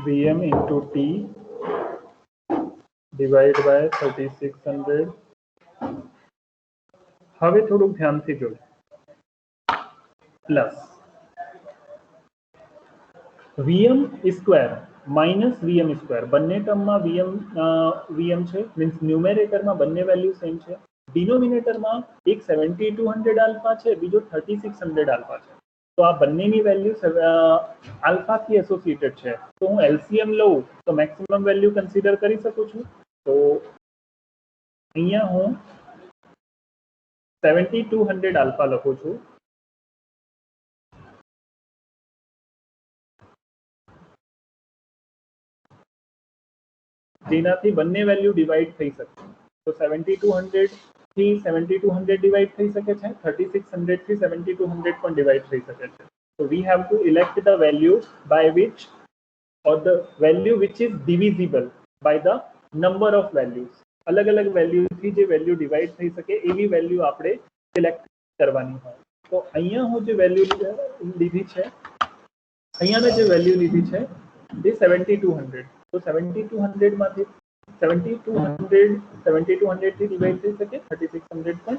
Speaker 1: Vm into T divided by 3600. હવે થોડુંક ધ્યાનથી જોજો plus Vm square minus Vm square બંને ટર્મમાં Vm છે મીન્સ ન્યુમેરેટરમાં બંને વેલ્યુ સેમ છે. ડિનોમિનેટરમાં એક 7200 આલ્ફા છે બીજો 3600 આલ્ફા છે તો આ બંનેની વેલ્યુ આલ્ફાથી એસોસિએટેડ છે તો હું એલસીએમ લઉં તો મેક્સિમમ વેલ્યુ કન્સિડર કરી શકું છું. તો અહીંયા હું 7200 આલ્ફા લખું છું જેનાથી બંને વેલ્યુ ડિવાઈડ થઈ શકે. તો 7200 થી 7200 ડિવાઈડ થઈ શકે છે 3600 થી 7200 પણ ડિવાઈડ થઈ શકે છે. So we have to elect the value by which or the value which is divisible by the number of values. अलग अलग वेल्यूથી જે વેલ્યુ ડિવાઈડ થઈ શકે એવી વેલ્યુ આપણે સિલેક્ટ કરવાની હોય. તો અહીંયા હું જે વેલ્યુ લીધી છે, અહીંયા મેં જે વેલ્યુ લીધી છે એ 7200. તો 7200 માંથી 7200 થી ડિવાઈડ થઈ શકે 3600 પણ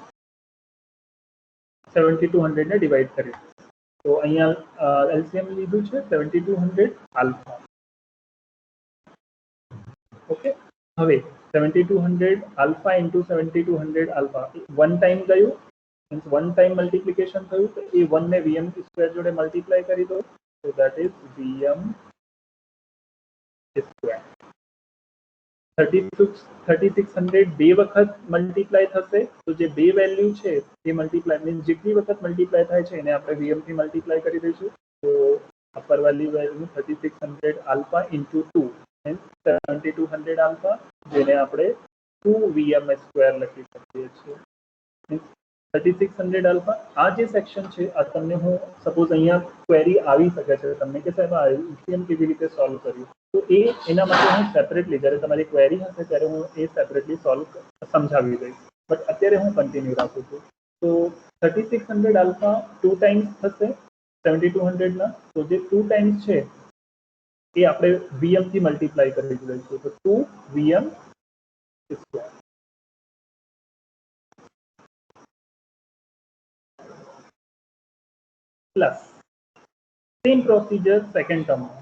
Speaker 1: 7200 ને ડિવાઈડ કરી. તો અહીંયા એલસીએમ લીધું છે 7200 આલ્ફા. ઓકે, હવે 7200 alpha into 7200 alpha one time ગયું, મીન્સ વન ટાઈમ મલ્ટિપ્લિકેશન થયું, તો એ વન ને વીએમ સ્ક્વેર જોડે મલ્ટીપ્લાય કરી દો, તો દેટ ઇઝ વીએમ સ્ક્વેર. 3600 બે વખત મલ્ટીપ્લાય થશે, તો જે બે વેલ્યુ છે એ મલ્ટીપ્લાય મીન્સ જેટલી વખત મલ્ટીપ્લાય થાય છે એને આપણે વીએમ થી મલ્ટીપ્લાય કરી દઈશું. તો અપર વાલી value 3600 alpha into 2 means 7200 alpha, જેને આપણે 2 વીએમ સ્ક્વેર લખી શકીએ છીએ. Means 3600 alpha. આ જે સેક્શન છે આ તમને હું સપોઝ અહીંયા ક્વેરી આવી શકે છે તમને કે સાહેબ આ એલસીએમ કેવી રીતે સોલ્વ કર્યું, તો એના માટે હું સેપરેટલી જ્યારે તમારી ક્વેરી હશે ત્યારે હું એ સેપરેટલી સોલ્વ સમજાવી દઈશ. બટ અત્યારે હું કન્ટિન્યુ રાખું છું. તો 3600 આલ્ફા 2 ટાઈમ્સ થશે 7200 ના, તો જે 2 ટાઈમ્સ છે એ આપણે વીએમ થી મલ્ટીપ્લાય કરી દઈશું, તો 2 VM square plus same procedure second ટર્મમાં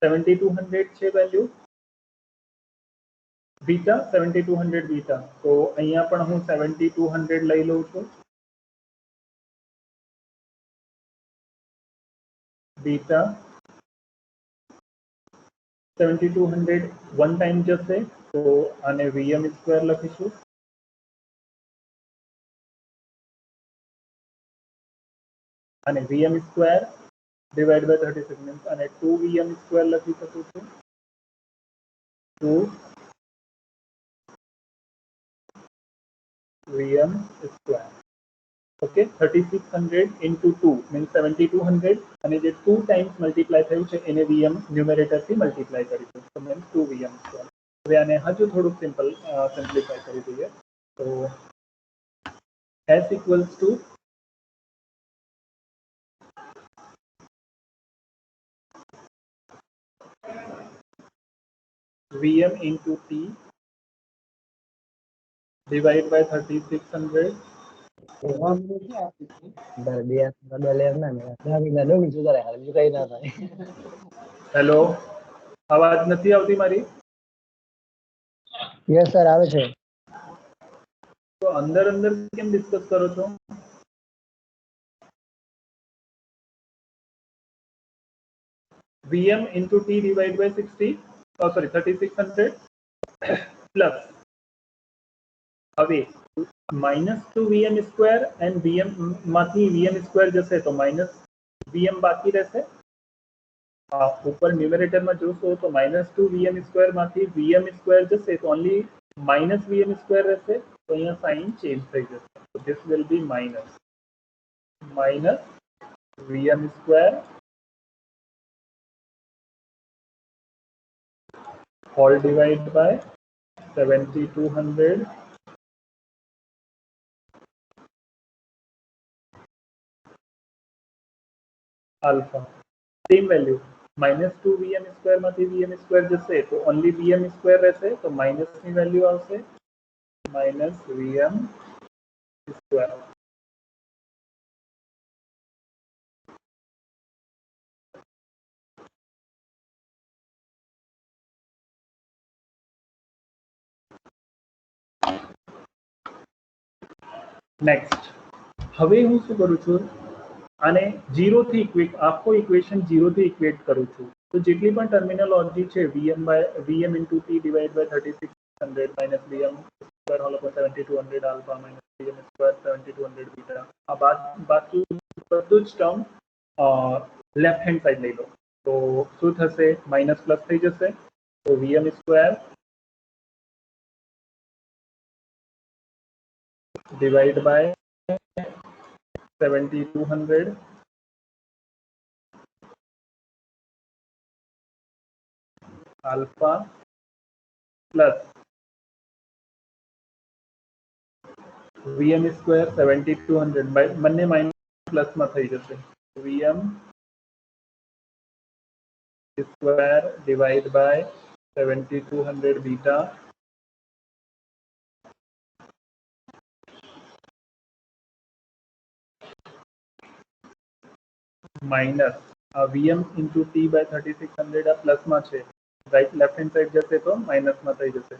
Speaker 1: 7200 છે વેલ્યુ બીટા 7200 બીટા, તો અહીંયા પણ હું 7200 લઈ લઉં છું. બીટા 7200 વન ટાઈમ જશે, તો આને વીએમ સ્ક્વેર લખીશું. અને VM square divide by 36 means અને 2 વીએમ સ્ક્વેર લખી શકું છું. 2 VM square. Okay, 3600 into 2 means 7200, અને જે 2 ટાઈમ્સ મલ્ટીપ્લાય થયું છે એને વીએમ ન્યુમેરેટરથી મલ્ટીપ્લાય કરીશું, તો મીન્સ 2 વીએમ સ્ક્વેર. હવે આને હજુ થોડુંક સિમ્પ્લિફાય કરી દઈએ, તો S equals to VM into T divide by 3600. Hello, અવાજ નથી આવતી મારી?
Speaker 3: યસ સર, આવે છે.
Speaker 1: તો અંદર અંદર કેમ ડિસ્કસ કરો છો? VM into T divide by 3600 plus હવે -2 વીએમ સ્ક્વેર એન્ડ વીએમ માંથી વીએમ સ્ક્વેર જશે તો માઇનસ વીએમ બાકી રહેશે. ઉપર ન્યુમેરેટરમાં જોશો તો -2 વીએમ સ્ક્વેર માંથી વીએમ સ્ક્વેર જશે તો ઓનલી માઇનસ વીએમ સ્ક્વેર રહેશે, તો અહીંયા સાઇન ચેન્જ થઈ જશે. તો this will be minus VM square whole divide by 7200 alpha. Same value -2 VM square માંથી વીએમ સ્ક્વેર જશે તો ઓનલી વીએમ સ્ક્વેર રહેશે, તો માઇનસ ની વેલ્યુ આવશે -વીએમ સ્ક્વેર. નેક્સ્ટ હવે હું શું કરું છું, આને 0 થી આખો ઇક્વેશન 0 થી ઇક્વેટ કરું છું. તો જેટલી પણ ટર્મિનોલોજી છે VM into T divide by 3600 minus VM square whole over 7200 alpha minus VM square 7200 beta, આ બાકી બધું જ ટર્મ લેફ્ટ હેન્ડ સાઈડ લઈ લો, તો શું થશે માઇનસ પ્લસ થઈ જશે, તો VM square divide by 7200 alpha plus VM square 7200 by બંને માઇનસ પ્લસમાં થઈ જશે VM square divide by 7200 beta minus VM into T by 3600 આ પ્લસમાં છે રાઈટ લેફ્ટ હેન્ડ સાઈડ જશે તો માઇનસમાં થઈ જશે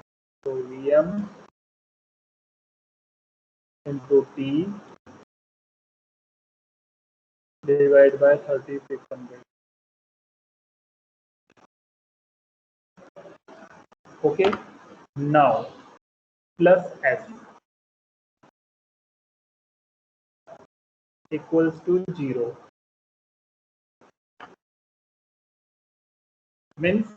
Speaker 1: તો VM into T divided by 3600. Okay, now plus s equals to 0 means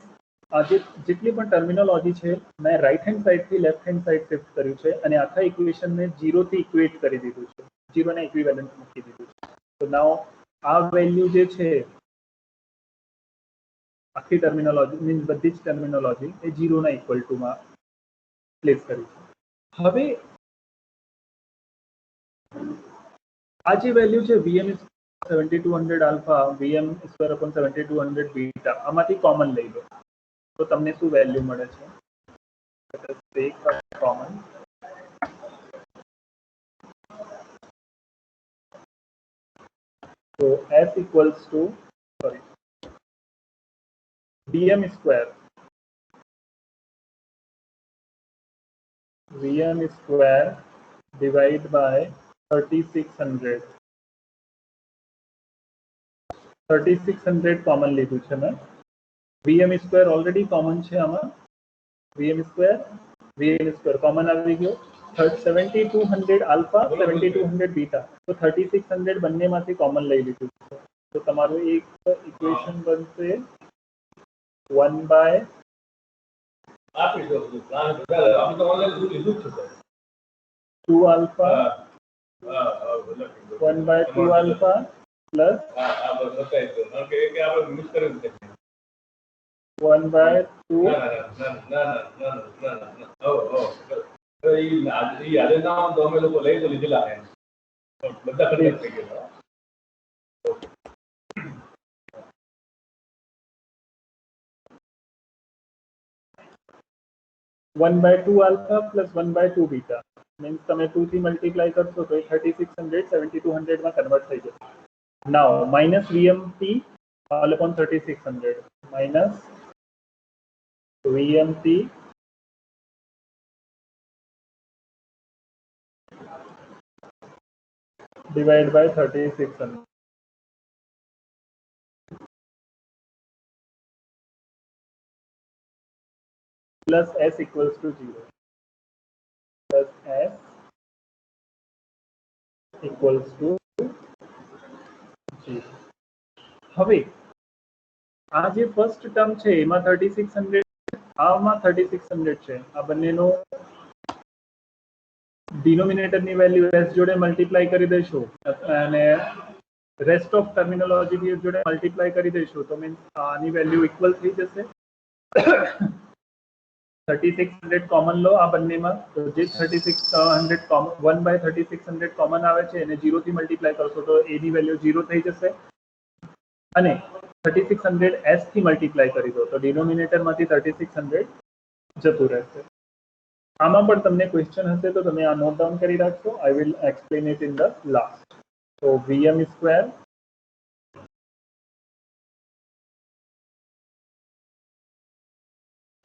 Speaker 1: જેટલી પણ ટર્મિનોલોજી છે મેં રાઈટ હેન્ડ સાઈડ થી લેફ્ટ હેન્ડ સાઈડ શિફ્ટ કર્યું છે અને આખા ઇક્વેશન ને 0 થી ઇક્વેટ કરી દીધું છે 0 ને ઇક્વિવેલન્ટ મૂકી દીધું છે તો નાઉ આ વેલ્યુ જે છે આખી ટર્મિનોલોજી મીન્સ બધી જ ટર્મિનોલોજી એ 0 ના ઇક્વલ ટુ માં પ્લેસ કરી છે હવે આ જે વેલ્યુ છે VM 7200 alpha VM square upon 7200 beta આમાંથી કોમન લઈ લો તો તમને શું વેલ્યુ મળે છે કોમન તો s equals to sorry vm square divide by 3600 common લીધું છે મેં vm સ્ક્વેર ઓલરેડી કોમન છે આમાં vm સ્ક્વેર કોમન આવી ગયો 7200 આલ્ફા 7200 બીટા તો 3600 બંનેમાંથી કોમન લઈ લીધું છે તો તમારું એક ઇક્વેશન બનશે 1 બાય
Speaker 4: આપી દો આપણે તો ઓનલાઈન શું લીધું છે
Speaker 1: 2 આલ્ફા 1 બાય 2 આલ્ફા પ્લસ
Speaker 4: બતાવી દો કે આપણે મિસ કરી દીધું
Speaker 1: 1 બાય 2
Speaker 4: યાદ ના તો અમે લોકો લઈ તો લીધેલા બધા કનેક્ટ થઈ ગયા
Speaker 1: 1 by 2 alpha plus 1 by 2 beta means તમે 2 થી મલ્ટીપ્લાય કરશો તો 3600 7200 માં કન્વર્ટ થઈ જશે now minus vmt all upon 3600 minus vmt divided by 3600 plus s equals to 0 plus s equals to 0 હવે આ જે ફર્સ્ટ ટર્મ છે એમાં 3600 આમાં 3600 છે આ બંનેનો ડિનોમિનેટરની વેલ્યુ s જોડે મલ્ટીપ્લાય કરી દઈશું અને rest of terminology be s જોડે મલ્ટીપ્લાય કરી દઈશું તો મીન્સ આની વેલ્યુ ઇક્વલ થઈ જશે 3600 કોમન લો આ બંનેમાં તો જે 3600 કોમન 1 બાય 3600 કોમન આવે છે એને 0 થી મલ્ટીપ્લાય કરશો તો એની વેલ્યુ 0 થઈ જશે અને 3600 s થી મલ્ટીપ્લાય કરી દો તો ડિનોમિનેટરમાંથી 3600 જતું રહેશે આમાં પણ તમને ક્વેશ્ચન હશે તો તમે આ નોટ ડાઉન કરી રાખશો I will explain it in the last તો vm square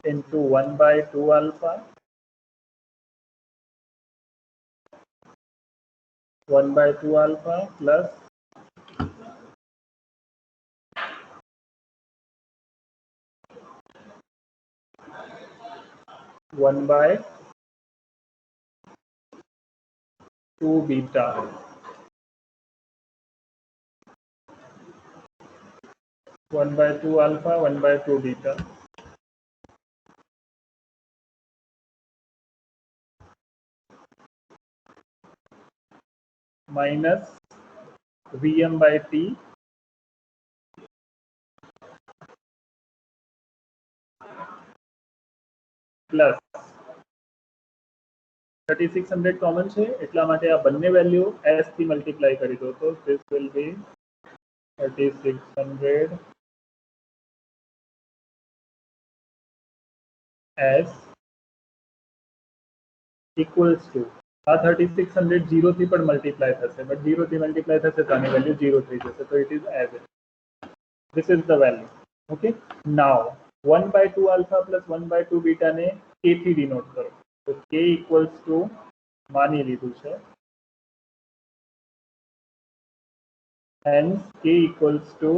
Speaker 1: into 1 by 2 alpha 1 by 2 alpha plus 1 by 2 beta one by 2 alpha 1 by 2 beta minus vm by t plus 3600 common છે એટલા માટે આ બંને વેલ્યુ s થી multiply કરી દો તો this will be 3600 s equals to આ 3600 0 થી પણ મલ્ટીપ્લાય થશે બટ 0 થી મલ્ટીપ્લાય થશે તો આની વેલ્યુ 0 થઈ જશે તો it is as it. This is the value. Okay. Now 1/2 alpha plus 1/2 beta ने k થી denote करो तो k equals to मानी लीधुं छे hence k equals to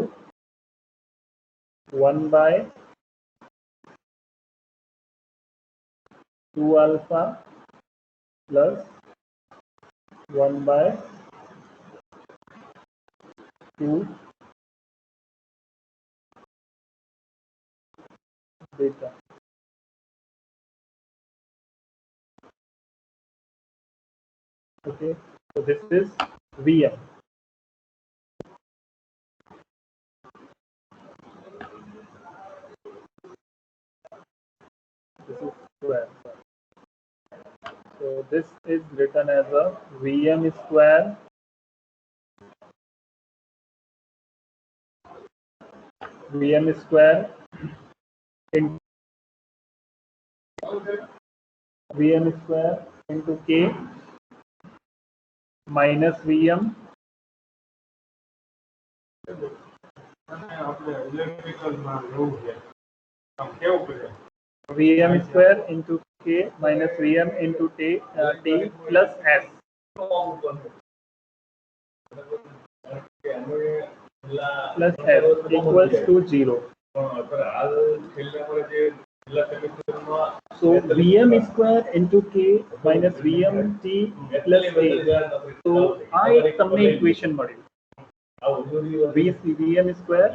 Speaker 1: 1/2 alpha plus 1/2 beta. Okay, so this is Vm. This is square. So this is written as a Vm square into k minus Vm Vm square into k minus Vm into t plus s equals to 0. So Vm square into k minus Vm t plus a. So આ એક તમને equation મળ્યું Vm square.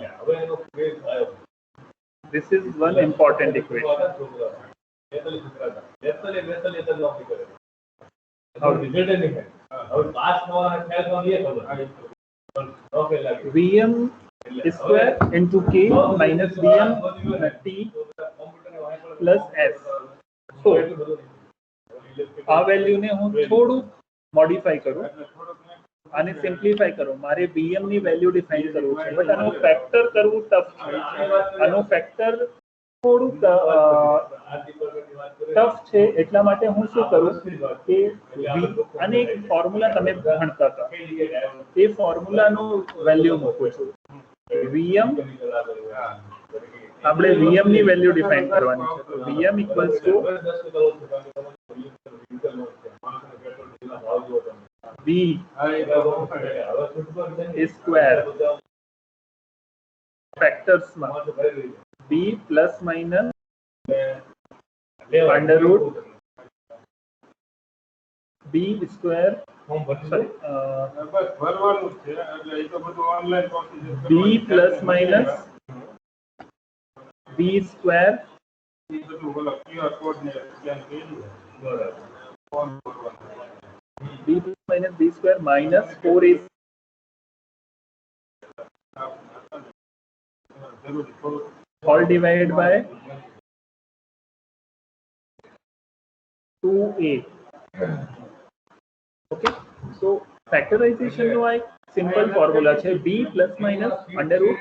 Speaker 1: This is one important equation. Vm square into k minus Vm t plus s. So આ value ને હું થોડું modify કરું આને સિમ્પ્લિફાઈ કરું મારે Vm ની વેલ્યુ ડિફાઇન કરવું છે બટ આનો ફેક્ટર કરવું ટફ છે આનો ફેક્ટર થોડું ટફ છે એટલા માટે હું શું કરું કે આને એક ફોર્મ્યુલા તમે ભણતા હતા એ ફોર્મ્યુલાનું વેલ્યુ મૂકું છું Vm આપણે Vm ની વેલ્યુ ડિફાઇન કરવાની છે તો Vm equals to B square factors B plus minus under root B square sorry B plus minus B square B plus minus B square minus 4AC all divided by 2A. Okay, so factorization નો આ simple formula છે B plus minus under root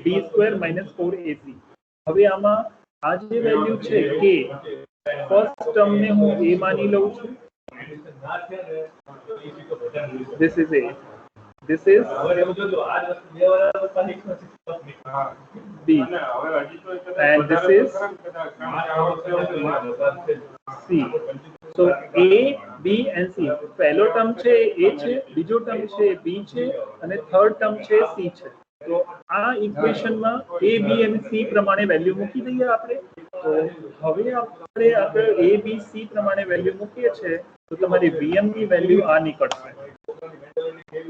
Speaker 1: B square minus 4AC. હવે આમાં આ જે value છે K first term ને હું A માની લઉં છું this is A. This is B and this is C. So A, B and C. પહેલો ટર્મ છે A છે, બીજો ટર્મ છે B છે અને થર્ડ ટર્મ છે C છે. તો આ ઇક્વેશનમાં A, B અને C પ્રમાણે વેલ્યુ મૂકી દઈએ આપણે. તો હવે આપણે A, B, C પ્રમાણે વેલ્યુ મૂકીએ છે તો તમારી Vm ની વેલ્યુ આ નીકળશે. B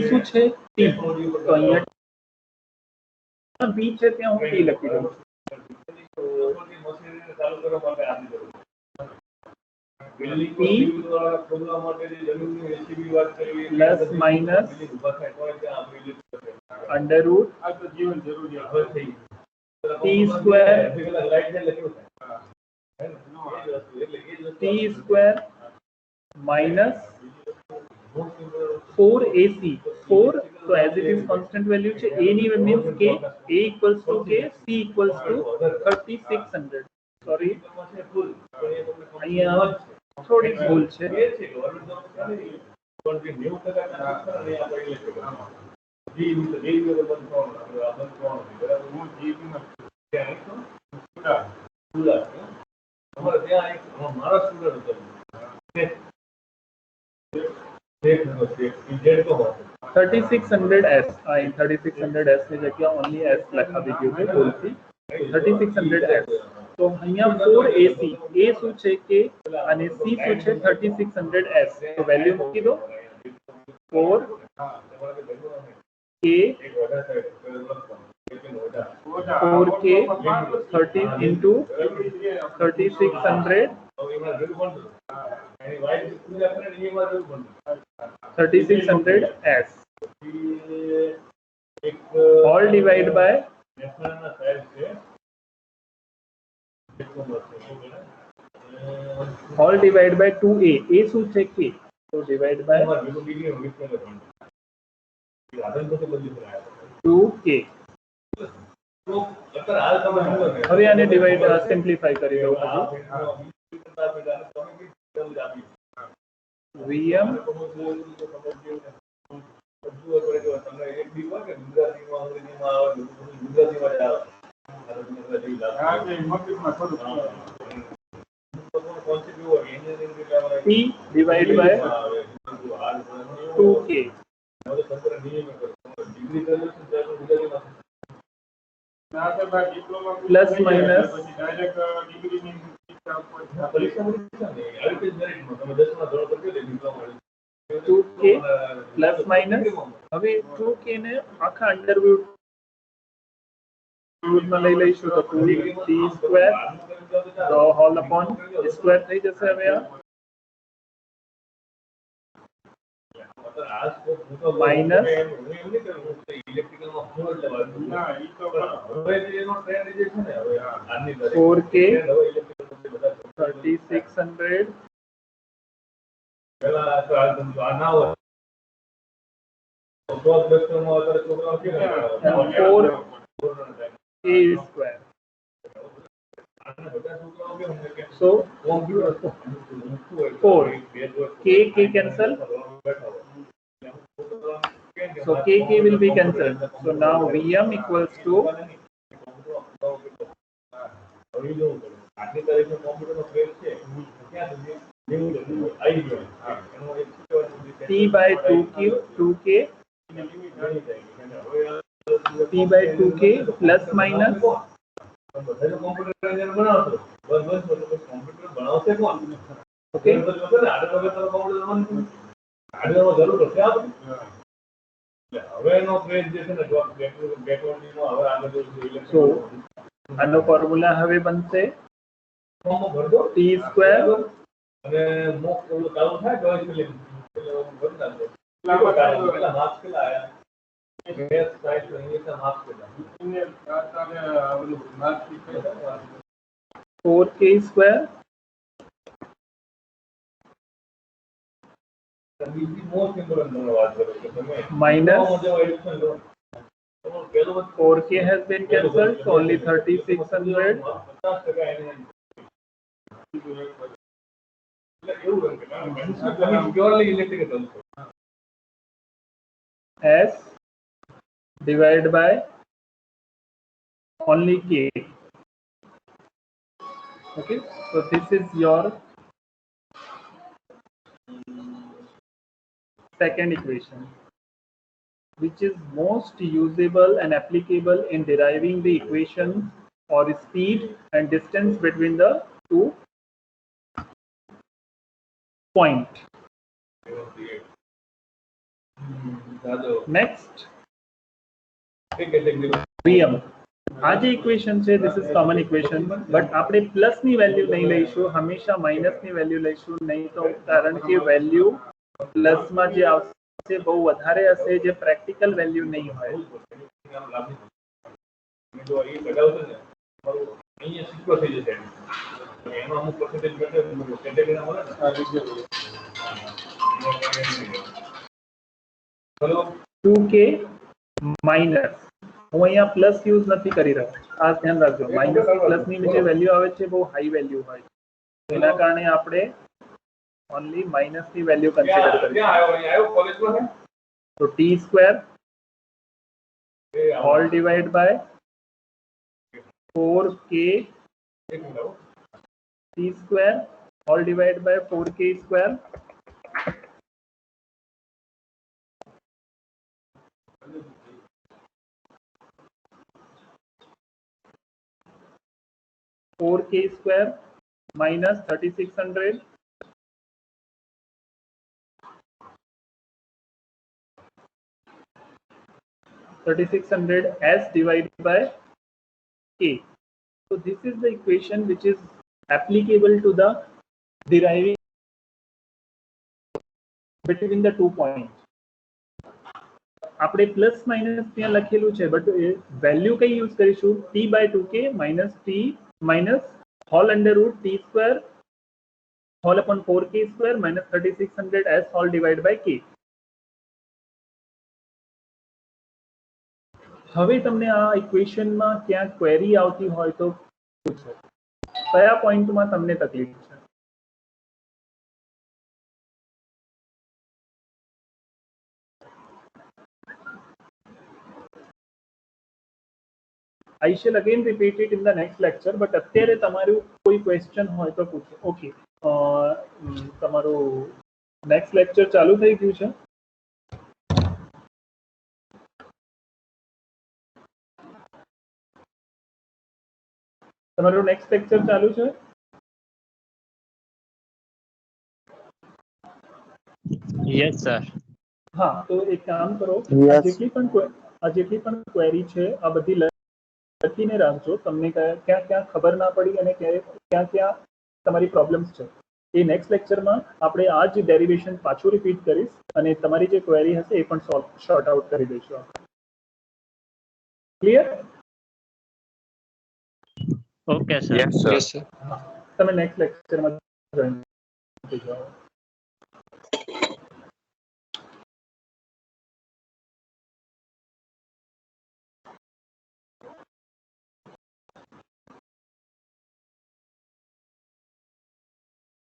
Speaker 1: શું છે T તો અહીંયા B છે ત્યાં હું T લખી દઉં છું
Speaker 4: લોકોની મશીનરીને ચાલુ કરવા માટે આની જરૂર છે. બિલ્ડિંગ
Speaker 1: P
Speaker 4: ખોદવા માટે જે જમીનની એસીબી વાત કરવી
Speaker 1: પ્લસ માઇનસ
Speaker 4: બિલ્ડિંગ ઊભા થાય તો ત્યાં આપણે ઇલેક્ટ્રિક
Speaker 1: અંડર રૂટ
Speaker 4: આ તો જીવન જરૂરિયાત હવે થઈ ગયું.
Speaker 1: T સ્ક્વેર
Speaker 4: લાઈટ ને લખ્યું થાય હે ને? એ જ વસ્તુ એટલે એ જ વસ્તુ
Speaker 1: T સ્ક્વેર માઇનસ 4AC 4 તો as it is constant value છે a ની મીન્સ કે a equals to k c equals to 3600 sorry
Speaker 4: છે ફૂલ પણ એ તમને
Speaker 1: અહીંયા થોડીક ભૂલ છે
Speaker 4: એ છે ગવર્મેન્ટ જોબ છે ને પણ જે 90% ના શિક્ષણ ને આપણે ઇલેક્ટ્રિક જી બંધ થવાનું આપણે આ બંધ થવાનું બરાબર હું જીબી માં ત્યાં એક સ્ટુડન્ટ અમારે ત્યાં એક મારા સ્ટુડન્ટ હતો એક હતો ઇન્જેક્ટ તો હતો
Speaker 1: 3600s આ 3600s ની જગ્યા ઓનલી s લખાવી ગયું છે ભૂલથી 3600s તો અહીંયા 4AC a શું છે કે અને c શું છે 3600s તો વેલ્યુ મૂકી દો 4 k 4k 30 into 3600 3600s all divide by all divide by 2a a શું છે k તો divide by 2k હવે આને ડિવાઇડ સિમ્પ્લિફાઈ કરી દઉં vm p divided by 2k plus minus 2k plus minus હવે 2k ને આખા અંડર રૂટ માં લઈ લઈશું તો 2t સ્ક્વેર તો હોલ અપોન સ્ક્વેર થઈ જશે હવે આ minus 4k 3600 4k square so 4 k cancel so k will be cancelled so now vm equals to p by 2k p by 2k plus minus okay so આનો formula હવે બનશે t square
Speaker 4: અને mock ઓલું ચાલુ થાય choice feeling પેલા marks કેટલા આયા મેથ્સ સાયન્સ ઇંગ્લિશના માર્ક્સ કેટલા
Speaker 1: 4k square
Speaker 4: બીજી મોસ્ટ ઇમ્પોર્ટન્ટ તમે વાત કરો કે તમે
Speaker 1: minus
Speaker 4: જો એડિશન લો તો પેલો
Speaker 1: 4k has been cancelled so only 3600
Speaker 4: 50% એને એવું કે તમે purely electrical
Speaker 1: s divided by only k okay so this is your second equation which is most usable and applicable in deriving the equation for speed and distance between the two point. Next, Vm. આ જે equation છે this is common equation, but આપણે plus ની value નહીં લઈશું, હંમેશા minus ની value લઈશું. નહીં તો કારણ કે વેલ્યુ પ્લસ માં જે આવશે બહુ વધારે હશે, જે પ્રેક્ટિકલ વેલ્યુ નહીં હોય.
Speaker 4: જો એ લગાવશે ને તમારું અહીંયા સિક્કો થઈ જશે એમાં અમુક પર્સન્ટેજ કેટેગરીના મળે ને ચલો
Speaker 1: 2k માઇનસ, હું અહીંયા પ્લસ યુઝ નથી કરી રહ્યો, આ ધ્યાન રાખજો. માઇનસ પ્લસ ની જે વેલ્યુ આવે છે બહુ હાઈ વેલ્યુ હોય, એના કારણે આપણે ઓનલી માઇનસ ની વેલ્યુ કન્સિડર કરીશું.
Speaker 4: ક્યાં આવ્યો અહીંયા આવ્યો કોલેજમાં છે
Speaker 1: તો t square all divided by 4k
Speaker 4: એક મિનિટ આવો.
Speaker 1: t square all divided by 4k square minus 3600 s divided by k. So this is the equation which is applicable to the deriving between the 2 points. આપણે plus minus ત્યાં લખેલું છે, but value કઈ use કરીશું? t/2k minus t minus whole under root t square whole upon 4k square minus 3600 s whole divided by k. હવે તમને આ ઇક્વેશનમાં ક્યાં ક્વેરી આવતી હોય તો પૂછો, કયા પોઈન્ટમાં તમને તકલીફ છે? I shall again repeat it in the next lecture, but અત્યારે તમારું કોઈ ક્વેશ્ચન હોય તો પૂછો. ઓકે, તમારું નેક્સ્ટ લેક્ચર ચાલુ થઈ ગયું છે? તમારું નેક્સ્ટ લેક્ચર ચાલુ છે?
Speaker 2: Yes sir.
Speaker 1: હા, તો એક કામ કરો,
Speaker 2: Yes.
Speaker 1: જેટલી પણ ક્વેરી છે આ બધી લખીને રાખજો. તમને ક્યાં ક્યાં ખબર ના પડી અને ક્યાં ક્યાં તમારી પ્રોબ્લેમ્સ છે, એ નેક્સ્ટ લેક્ચરમાં આપણે આ જ ડેરિવેશન પાછું રિપીટ કરીશ અને તમારી જે ક્વેરી હશે એ પણ શોર્ટ આઉટ કરી દઈશું આપણે. Clear?
Speaker 2: Okay sir.
Speaker 5: Yes, sir.
Speaker 1: તમે નેક્સ્ટ લેક્ચરમાં જોઈન થઈ જાઓ.